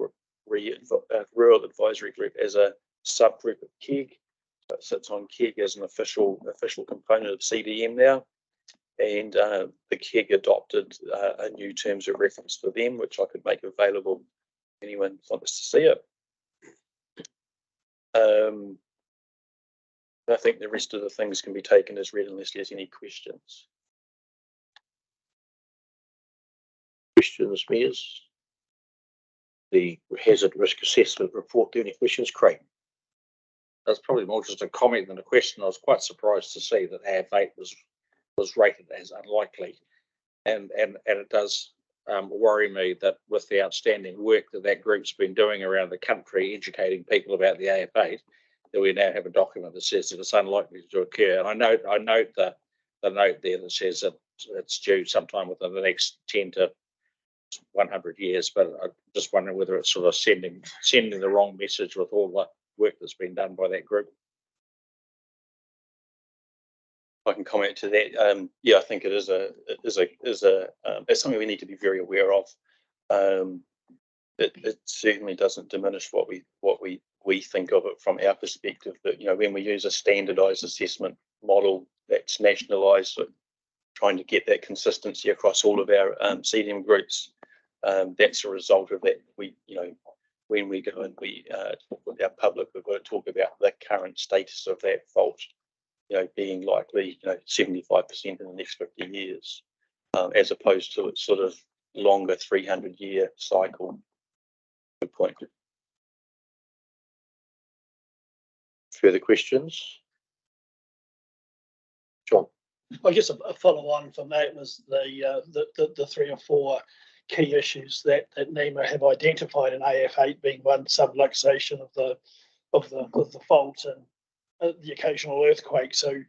Group as a subgroup of KEG. So it sits on KEG as an official component of CDEM now. And the KEG adopted a new terms of reference for them, which I could make available if anyone wants to see it. I think the rest of the things can be taken as read unless there's any questions. Questions, Mayors? The hazard risk assessment report. Do you have any questions, Craig? That's probably more just a comment than a question. I was quite surprised to see that AF8 was rated as unlikely, and it does worry me that with the outstanding work that group's been doing around the country, educating people about the AF8, that we now have a document that says that it's unlikely to occur. And I note the note there that says that it's due sometime within the next 10 to 100 years, but I'm just wondering whether it's sort of sending the wrong message with all the work that's been done by that group. I can comment to that. Yeah, I think it is it's something we need to be very aware of. It certainly doesn't diminish what we think of it from our perspective. That when we use a standardised assessment model that's nationalised, so trying to get that consistency across all of our CDEM groups, that's a result of that. When we go and we talk with our public, we've got to talk about the current status of that fault. Being likely, 75% in the next 50 years, as opposed to its sort of longer 300-year cycle. Good point. Further questions? John? I guess a follow on from that was the 3 or 4 key issues that NEMA have identified in AF8 being one, subluxation of the fault and the occasional earthquake. So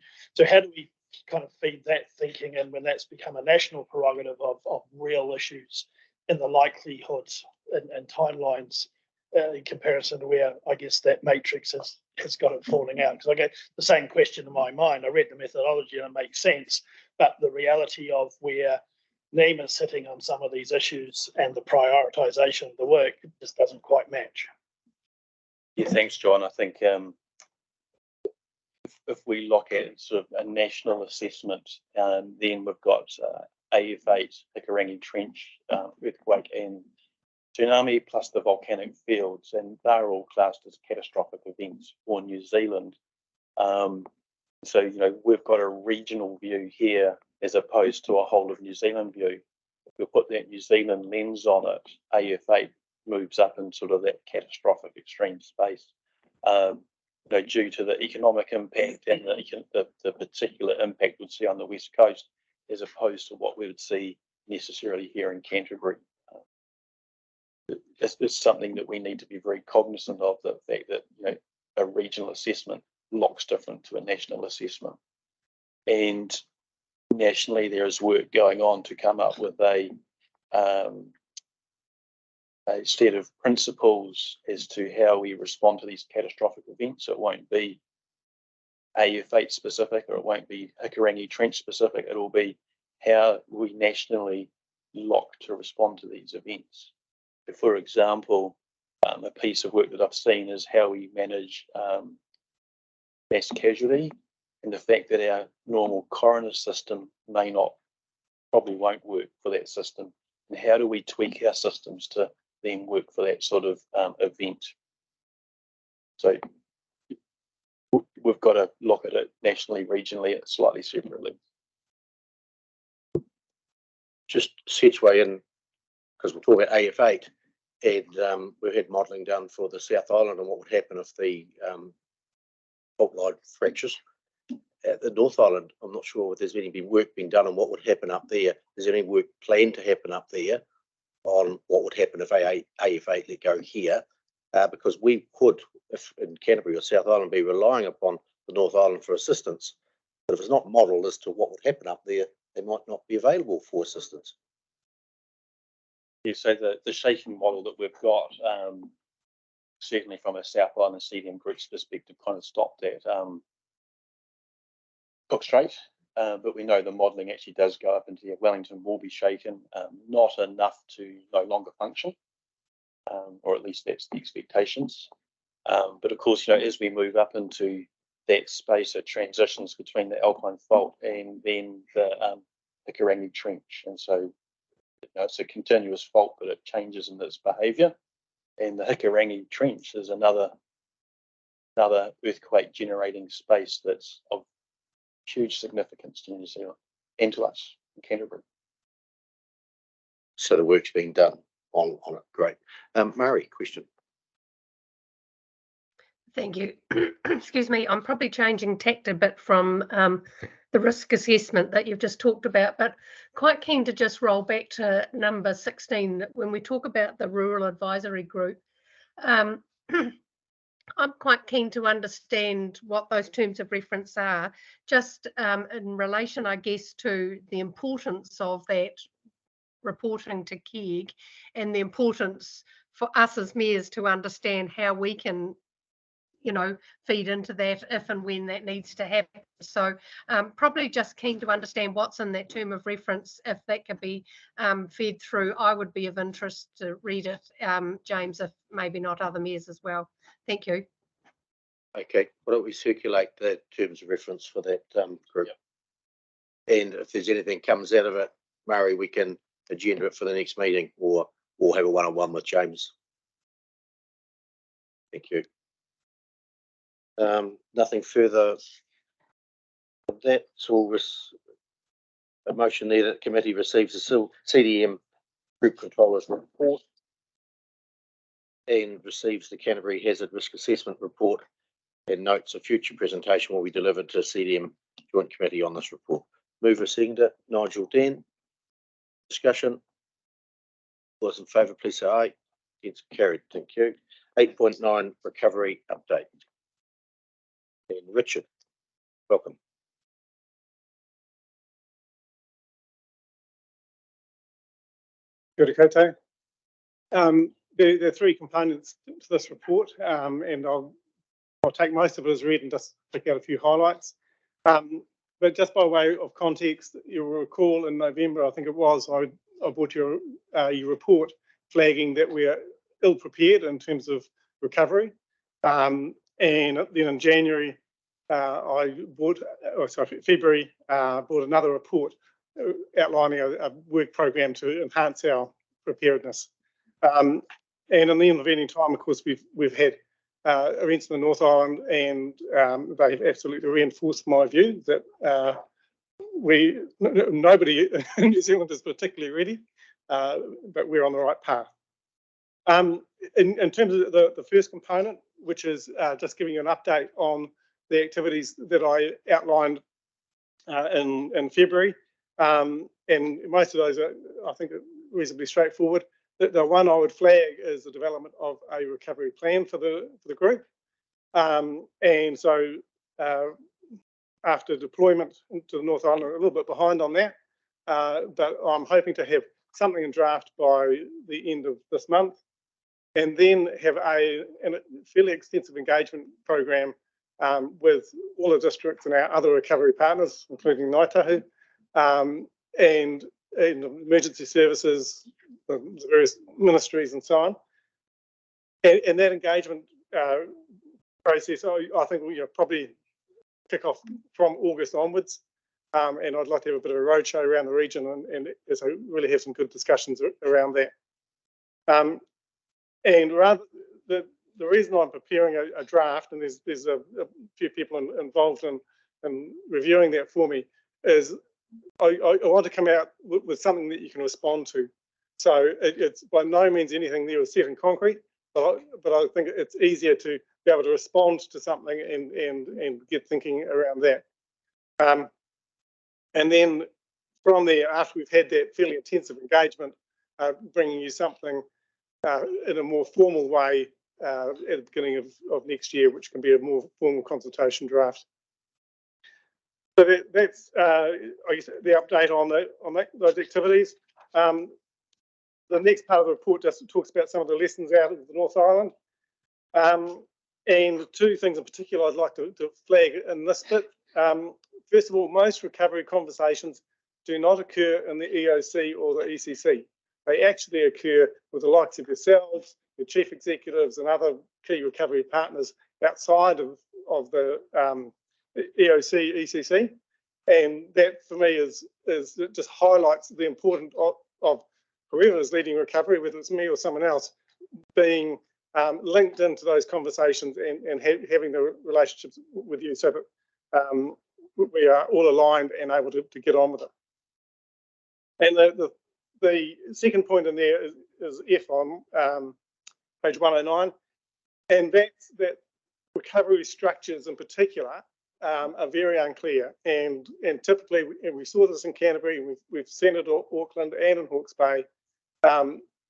how do we kind of feed that thinking in when that's become a national prerogative of real issues in the likelihoods and timelines in comparison to where I guess that matrix has got it falling out? Because I get the same question in my mind. I read the methodology and it makes sense, but the reality of where NEMA is sitting on some of these issues and the prioritisation of the work just doesn't quite match. Yeah, thanks, John. I think if we look at sort of a national assessment, then we've got AF8, Hikarangi Trench, earthquake and tsunami, plus the volcanic fields, and they're all classed as catastrophic events for New Zealand. So, we've got a regional view here as opposed to a whole of New Zealand view. If we put that New Zealand lens on it, AF8 moves up in sort of that catastrophic extreme space. Due to the economic impact and the particular impact we'd see on the West Coast, as opposed to what we would see necessarily here in Canterbury. It's something that we need to be very cognizant of, the fact that a regional assessment looks different to a national assessment. And nationally, there is work going on to come up with a set of principles as to how we respond to these catastrophic events. It won't be AF8 specific, or it won't be Hikarangi Trench specific. It will be how we nationally look to respond to these events. So for example, a piece of work that I've seen is how we manage mass casualty, and the fact that our normal coroner system probably won't work for that system. And how do we tweak our systems to then work for that sort of event? So we've got to look at it nationally, regionally, slightly separately. Just segue in, because we're talking about AF8, and we've had modelling done for the South Island and what would happen if the fault line fractures. At the North Island, I'm not sure if there's any work being done on what would happen up there. Is there any work planned to happen up there on what would happen if AF8 let go here? Because we could, if in Canterbury or South Island, be relying upon the North Island for assistance. But if it's not modelled as to what would happen up there, they might not be available for assistance. Yeah, so the shaking model that we've got, certainly from a South Island CDM group's perspective, kind of stopped at Cook Strait. But we know the modelling actually does go up into Wellington will be shaken, not enough to no longer function, or at least that's the expectations. But of course, as we move up into that space, it transitions between the Alpine Fault and then the Karakia Trench, and so it's a continuous fault, but it changes in its behaviour. And the Karakia Trench is another earthquake generating space that's of huge significance to New Zealand and to us in Canterbury. So the work's being done on it. Great. Murray, question. Thank you. Excuse me, I'm probably changing tact a bit from the risk assessment that you've just talked about, but quite keen to just roll back to number 16 when we talk about the Rural Advisory Group. I'm quite keen to understand what those terms of reference are, just in relation, I guess, to the importance of that reporting to KEG and the importance for us as mayors to understand how we can feed into that if and when that needs to happen. So probably just keen to understand what's in that term of reference. If that could be fed through, I would be of interest to read it, James, if maybe not other mayors as well. Thank you. Okay, why don't we circulate the terms of reference for that group? Yep. And if there's anything comes out of it, Murray, we can agenda it for the next meeting or have a one-on-one with James. Thank you. Nothing further of that. So a motion there that committee receives the CDEM Group Controller's report and receives the Canterbury Hazard Risk Assessment report, and notes a future presentation will be delivered to CDEM Joint Committee on this report. Mover seconder, Nigel Dan. Discussion. All those in favour, please say aye. It's carried. Thank you. 8.9 recovery update. And Richard, welcome. Kia ora koutou. There are three components to this report, and I'll take most of it as read and just pick out a few highlights. But just by way of context, you'll recall in November, I think it was, I brought you your report flagging that we are ill prepared in terms of recovery. And then in January, February, brought another report outlining a work program to enhance our preparedness. And in the intervening time, of course, we've had events in the North Island, and they've absolutely reinforced my view that nobody in New Zealand is particularly ready, but we're on the right path. In terms of the first component, which is just giving you an update on the activities that I outlined in February, and most of those are, I think, reasonably straightforward. The one I would flag is the development of a recovery plan for the group, and so after deployment to the North Island, a little bit behind on that, but I'm hoping to have something in draft by the end of this month, and then have a fairly extensive engagement program with all the districts and our other recovery partners, including Ngāi Tahu, and emergency services, the various ministries and so on. And that engagement process, I think will probably kick off from August onwards. And I'd like to have a bit of a roadshow around the region and so really have some good discussions around that. And rather, the reason I'm preparing a draft, and there's a few people involved in reviewing that for me, is I want to come out with something that you can respond to. So it's by no means anything there is set in concrete, but I think it's easier to be able to respond to something and get thinking around that. And then from there, after we've had that fairly intensive engagement, bringing you something in a more formal way at the beginning of next year, which can be a more formal consultation draft. So that's I guess the update on those activities. The next part of the report just talks about some of the lessons out of the North Island. And two things in particular I'd like to flag in this bit. First of all, most recovery conversations do not occur in the EOC or the ECC. They actually occur with the likes of yourselves, the chief executives and other key recovery partners outside of the EOC, ECC. And that for me is it just highlights the importance of whoever is leading recovery, whether it's me or someone else, being linked into those conversations and having the relationships with you so that we are all aligned and able to get on with it. And the second point in there is F on page 109, and that's that recovery structures in particular are very unclear. And typically, and we saw this in Canterbury, and we've seen it in Auckland and in Hawke's Bay,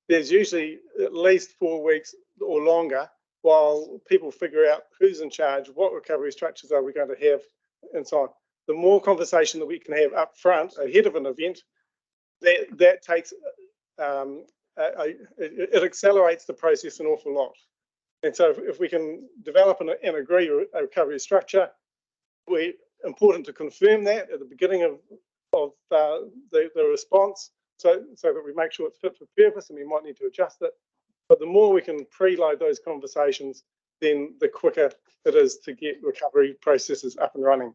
there's usually at least 4 weeks or longer while people figure out who's in charge, what recovery structures are we going to have, and so on. The more conversation that we can have up front ahead of an event, that takes it accelerates the process an awful lot. And so if we can develop and agree a recovery structure, we're important to confirm that at the beginning of the response, so that we make sure it's fit for purpose, and we might need to adjust it. But the more we can preload those conversations, then the quicker it is to get recovery processes up and running.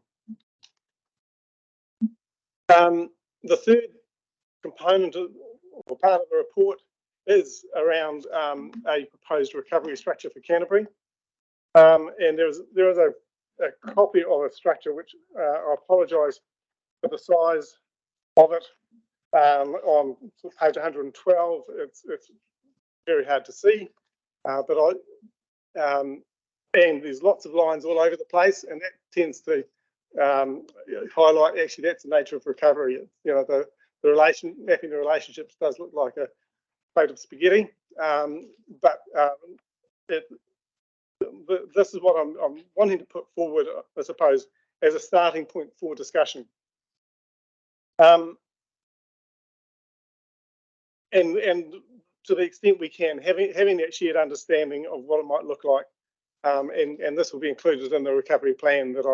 The third component or part of the report is around a proposed recovery structure for Canterbury. And there is a copy of a structure which I apologise for the size of it. On page 112, it's very hard to see, and there's lots of lines all over the place, and that tends to highlight actually that's the nature of recovery. You know, the mapping the relationships does look like a plate of spaghetti, but this is what I'm wanting to put forward, I suppose, as a starting point for discussion. And to the extent we can, having that shared understanding of what it might look like, and this will be included in the recovery plan that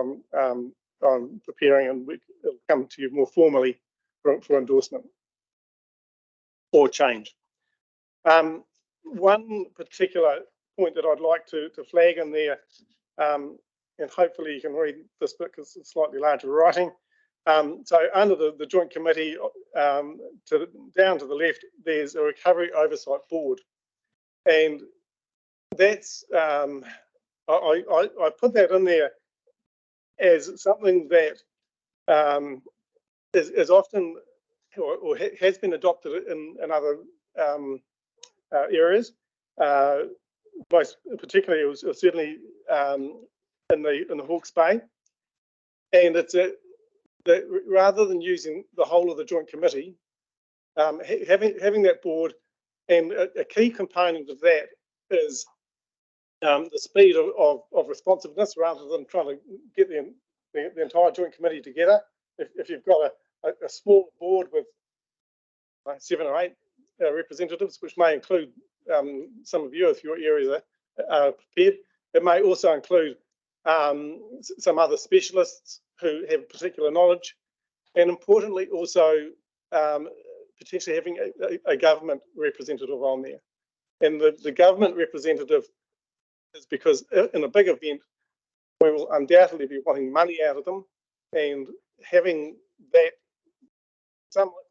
I'm preparing, and it'll come to you more formally for endorsement or change. One particular point that I'd like to flag in there, and hopefully you can read this bit because it's slightly larger writing. So under the Joint Committee, down to the left, there's a Recovery Oversight Board, and that's I put that in there as something that is often or has been adopted in other areas. Most particularly, it was certainly in the Hawke's Bay, and it's that rather than using the whole of the Joint Committee, having that board, and a key component of that is the speed of responsiveness, rather than trying to get the entire Joint Committee together. If you've got a small board with 7 or 8 representatives, which may include some of you if your areas are prepared, it may also include some other specialists who have particular knowledge, and importantly also potentially having a government representative on there. And the government representative is because in a big event we will undoubtedly be wanting money out of them, and having that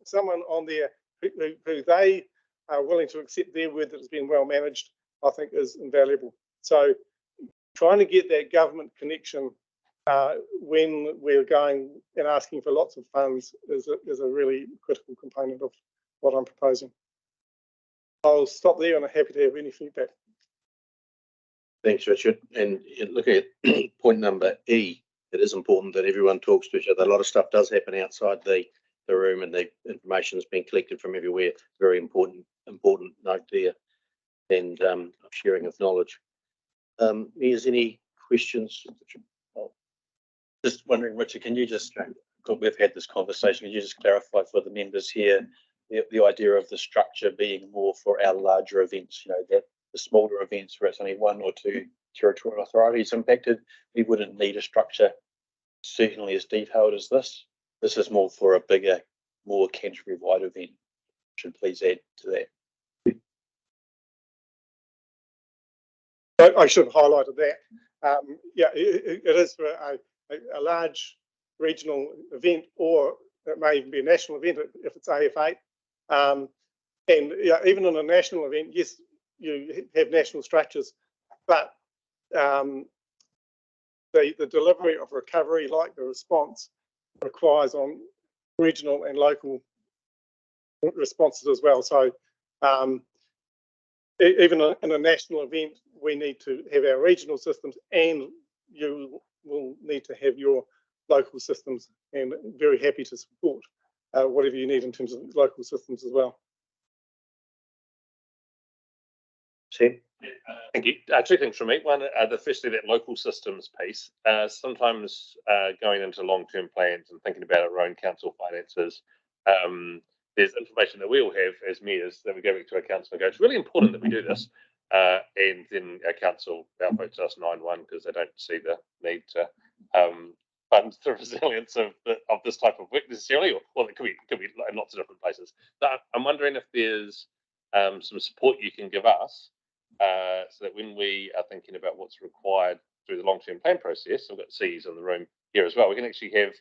someone on there who they are willing to accept their word that has been well managed, I think is invaluable. So trying to get that government connection when we're going and asking for lots of funds is a really critical component of what I'm proposing. I'll stop there, and I'm happy to have any feedback. Thanks, Richard. And looking at point number E, it is important that everyone talks to each other. A lot of stuff does happen outside the room, and the information is being collected from everywhere. Very important note there, and sharing of knowledge. Is any questions? Just wondering, Richard, can you just, we've had this conversation, can you just clarify for the members here, the idea of the structure being more for our larger events, you know, that the smaller events where it's only 1 or 2 territorial authorities impacted, we wouldn't need a structure certainly as detailed as this. This is more for a bigger, more Canterbury-wide event. Should please add to that. I should have highlighted that. Yeah, it is for a large regional event, or it may even be a national event if it's AF8. And yeah, even on a national event, yes, you have national structures, but the delivery of recovery, like the response, requires on regional and local responses as well. So even in a national event, we need to have our regional systems, and you will need to have your local systems, and very happy to support whatever you need in terms of local systems as well. Sam? Thank you. 2 things from me. One, firstly, that local systems piece. Sometimes going into long-term plans and thinking about our own council finances, there's information that we all have as mayors that we go back to our council and go, it's really important that we do this. And then our council outvotes us 9-1 because they don't see the need to fund the resilience of this type of work necessarily, or well, it could be in lots of different places. But I'm wondering if there's some support you can give us so that when we are thinking about what's required through the long-term plan process, I've got C's in the room here as well, we can actually have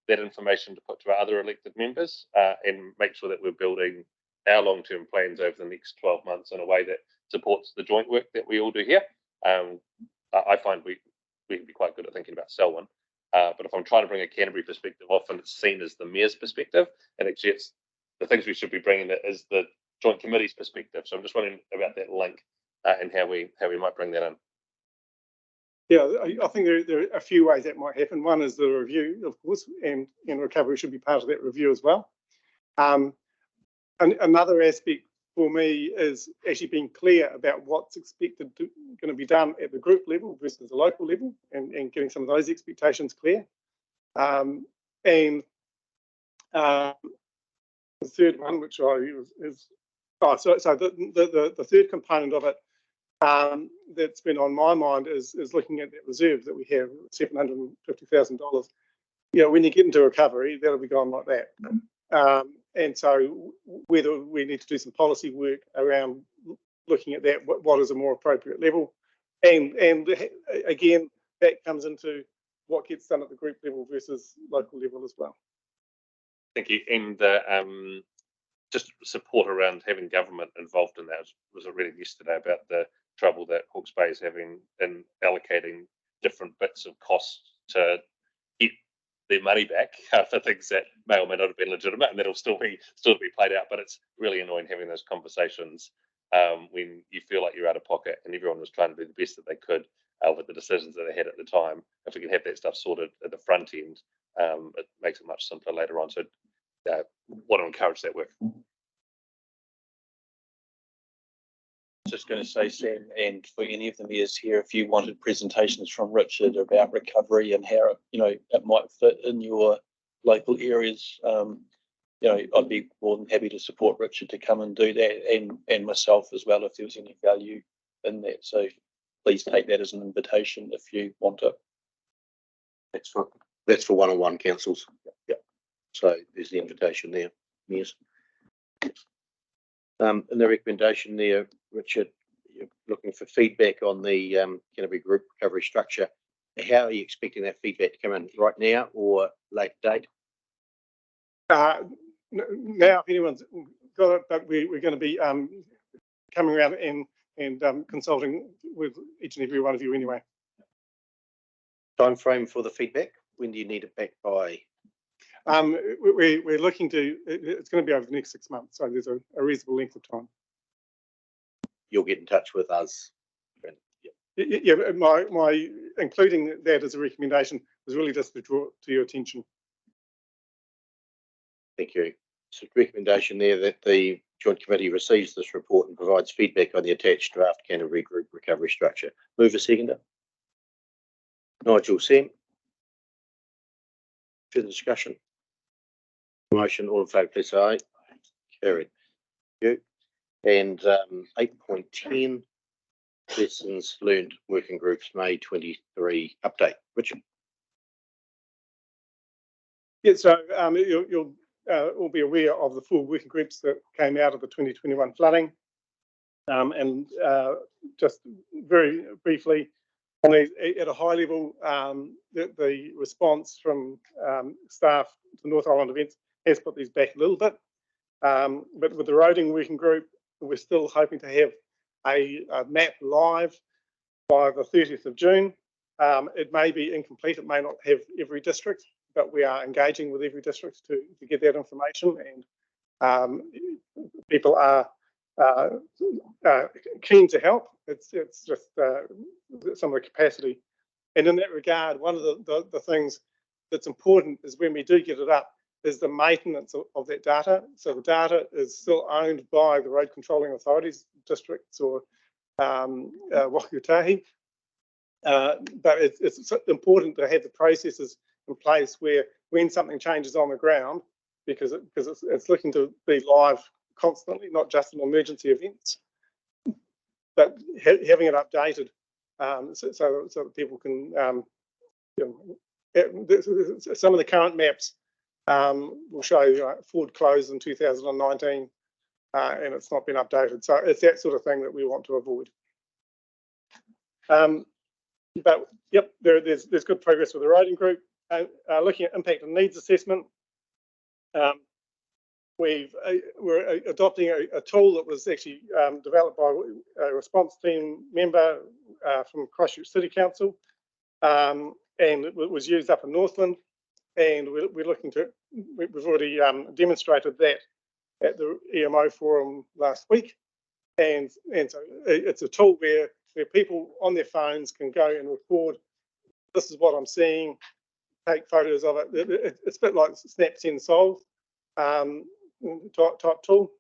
that information to put to our other elected members and make sure that we're building our long-term plans over the next 12 months in a way that supports the joint work that we all do here. I find we can be quite good at thinking about Selwyn, but if I'm trying to bring a Canterbury perspective, often it's seen as the mayor's perspective, and actually it's the things we should be bringing that is the joint committee's perspective. So I'm just wondering about that link and how we might bring that in. Yeah, I think there are a few ways that might happen. One is the review, of course, and recovery should be part of that review as well. And another aspect for me is actually being clear about what's expected going to be done at the group level versus the local level, and getting some of those expectations clear. And the third one, which the third component of it that's been on my mind is looking at that reserve that we have, $750,000. You know, when you get into recovery, that'll be gone like that. And so whether we need to do some policy work around looking at that, what is a more appropriate level, and again, that comes into what gets done at the group level versus local level as well. Thank you. And just support around having government involved in that. Was reading yesterday about the trouble that Hawke's Bay is having in allocating different bits of costs to get their money back for things that may or may not have been legitimate, and that'll still be played out. But it's really annoying having those conversations when you feel like you're out of pocket and everyone was trying to do the best that they could with the decisions that they had at the time. If we can have that stuff sorted at the front end, it makes it much simpler later on. So want to encourage that work. Just going to say, Sam, and for any of the mayors here, if you wanted presentations from Richard about recovery and how it might fit in your local areas, I'd be more than happy to support Richard to come and do that, and myself as well if there was any value in that. So please take that as an invitation if you want it. That's for one-on-one councils. Yeah. So there's the invitation there, mayors. And the recommendation there, Richard, you're looking for feedback on the Canterbury group recovery structure. How are you expecting that feedback to come in, right now or late date? Now, if anyone's got it, but we're going to be coming around and consulting with each and every one of you anyway. Time frame for the feedback? When do you need it back by? We're looking to, it's going to be over the next 6 months, so there's a reasonable length of time. You'll get in touch with us. Yeah, my including that as a recommendation was really just to draw to your attention. Thank you. So recommendation there that the Joint Committee receives this report and provides feedback on the attached draft Canterbury group recovery structure. Move a seconder. Nigel, Sam. Further discussion? Motion, all in favour, please say aye. Carried. Thank you. And 8.10, lessons learned working groups May 23 update. Richard. Yeah, so you'll all be aware of the full working groups that came out of the 2021 flooding. And just very briefly, on at a high level, the response from staff to North Island events has put these back a little bit. But with the roading working group, we're still hoping to have a map live by the 30th of June. It may be incomplete, it may not have every district, but we are engaging with every district to get that information, and people are keen to help. It's just some of the capacity. And in that regard, one of the things that's important is when we do get it up is the maintenance of that data. So the data is still owned by the road controlling authorities, districts or Whakamutunga. But it's important to have the processes in place where when something changes on the ground, because it's looking to be live constantly, not just in emergency events, but having it updated so that people can, some of the current maps will show Ford closed in 2019 and it's not been updated. So it's that sort of thing that we want to avoid. But yep, there's good progress with the roading group. Looking at impact and needs assessment, we're adopting a tool that was actually developed by a response team member from Christchurch City Council, and it was used up in Northland. And we're looking to, we've already demonstrated that at the EMO forum last week. And so it's a tool where people on their phones can go and record, this is what I'm seeing, take photos of it. It's a bit like Snap, Send, Solve type tool.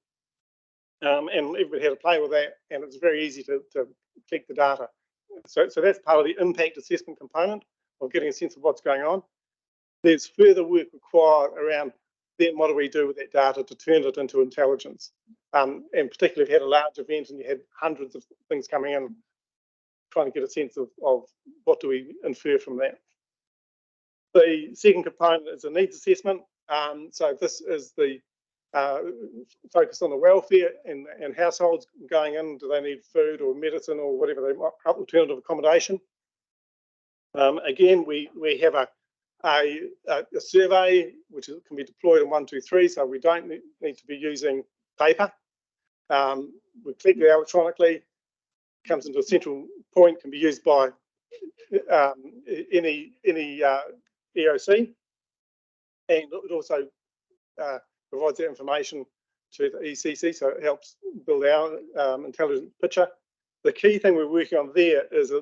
And everybody had to play with that, and it's very easy to collect the data. So that's part of the impact assessment component of getting a sense of what's going on. There's further work required around then what do we do with that data to turn it into intelligence. And particularly if you had a large event and you had hundreds of things coming in, trying to get a sense of what do we infer from that. The second component is a needs assessment. So this is the focus on the welfare and households going in. Do they need food or medicine or whatever they might, alternative accommodation? Again, we have a survey which can be deployed in 1, 2, 3, so we don't need to be using paper. We collect it electronically, comes into a central point, can be used by any EOC, and it also provides that information to the ECC, so it helps build our intelligent picture. The key thing we're working on there is a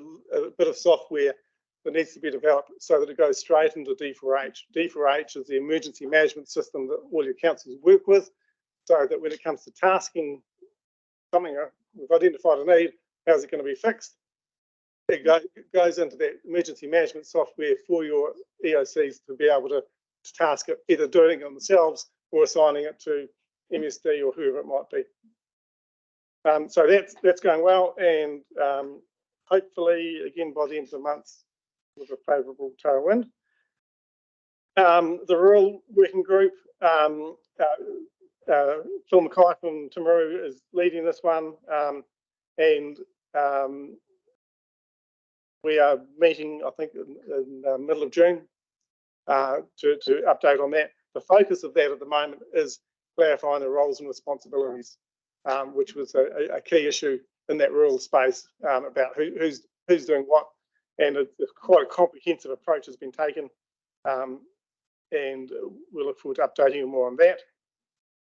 bit of software that needs to be developed so that it goes straight into D4H. D4H is the emergency management system that all your councils work with, so that when it comes to tasking something, we've identified a need, how's it going to be fixed? It goes into that emergency management software for your EOCs to be able to task it, either doing it themselves or assigning it to MSD or whoever it might be. So that's going well, and hopefully, again, by the end of the month, with a favourable tailwind. The rural working group, Phil Mackay from Timaru is leading this one, and we are meeting, I think, in the middle of June to update on that. The focus of that at the moment is clarifying the roles and responsibilities, which was a key issue in that rural space, about who's doing what. And quite a comprehensive approach has been taken, and we look forward to updating you more on that.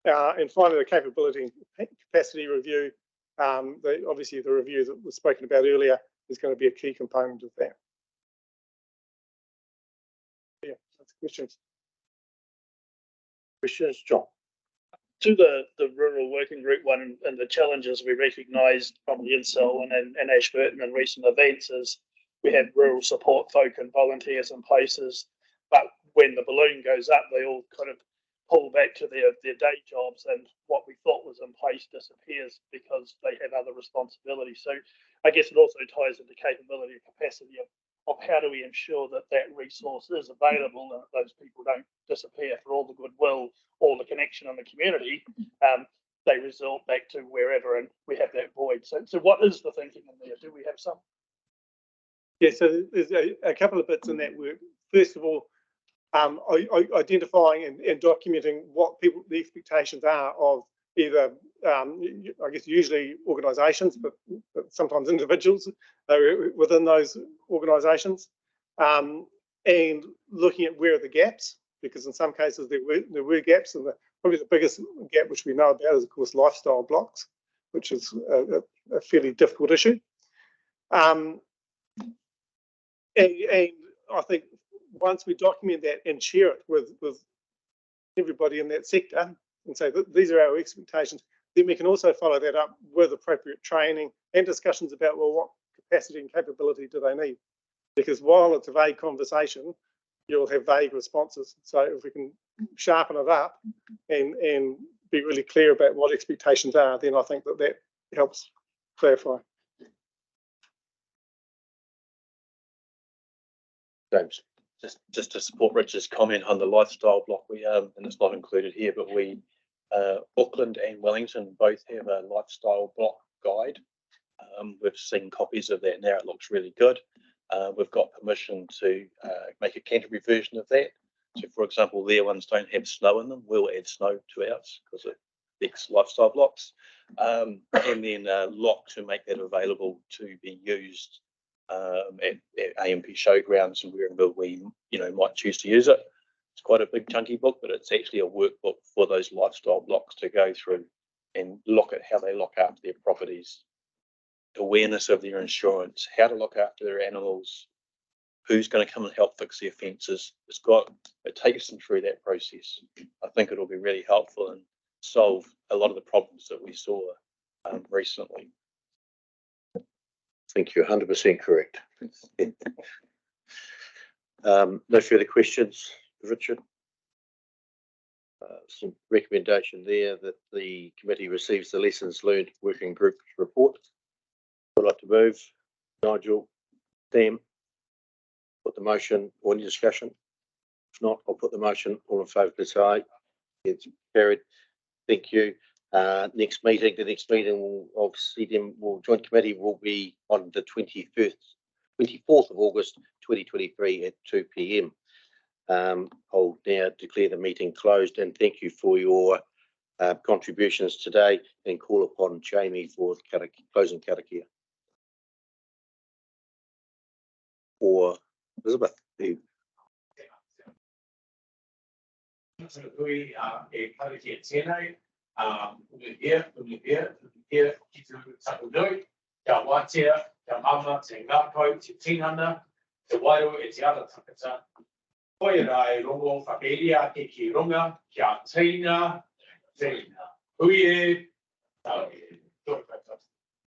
And finally, the capability and capacity review. Obviously, the review that was spoken about earlier is going to be a key component of that. Yeah, that's questions. Questions, John? To the rural working group one and the challenges we recognised from the INSIL and Ashburton in recent events is we had rural support folk and volunteers in places, but when the balloon goes up, they all kind of pull back to their day jobs, and what we thought was in place disappears because they have other responsibilities. So I guess it also ties into capability and capacity of how do we ensure that that resource is available and that those people don't disappear for all the goodwill, all the connection in the community. They resort back to wherever, and we have that void. So what is the thinking in there? Do we have some? Yeah, so there's a couple of bits in that work. First of all, identifying and documenting what the expectations are of either, I guess, usually organisations, but sometimes individuals within those organisations, and looking at where are the gaps, because in some cases there were gaps, and probably the biggest gap which we know about is, of course, lifestyle blocks, which is a fairly difficult issue. And I think once we document that and share it with everybody in that sector and say that these are our expectations, then we can also follow that up with appropriate training and discussions about, well, what capacity and capability do they need? Because while it's a vague conversation, you'll have vague responses. So if we can sharpen it up and be really clear about what expectations are, then I think that helps clarify. James. Just to support Richard's comment on the lifestyle block, we and it's not included here, but we Auckland and Wellington both have a lifestyle block guide. We've seen copies of that now. It looks really good. We've got permission to make a Canterbury version of that. So, for example, their ones don't have snow in them. We'll add snow to ours because it affects lifestyle blocks, and then lock to make that available to be used at AMP showgrounds and wherever we might choose to use it. It's quite a big chunky book, but it's actually a workbook for those lifestyle blocks to go through and look at how they look after their properties, awareness of their insurance, how to look after their animals, who's going to come and help fix their fences. It takes them through that process. I think it'll be really helpful and solve a lot of the problems that we saw recently. I think you're 100% correct. No further questions, Richard? Some recommendation there that the committee receives the lessons learned working group report. I'd like to move. Nigel, Sam, put the motion or any discussion? If not, I'll put the motion. All in favour, please say aye. It's carried. Thank you. The next meeting of CDEM joint committee will be on the 24th of August 2023 at 2 p.m. I'll now declare the meeting closed and thank you for your contributions today and call upon Jamie for closing Karakia. Or Elizabeth. Kia wātea, kia mama, te ngākau, te tinana, te wairo e te ara takata. Hoi rai rongo whakeiria ke ki runga, kia tina, hui e, tau e,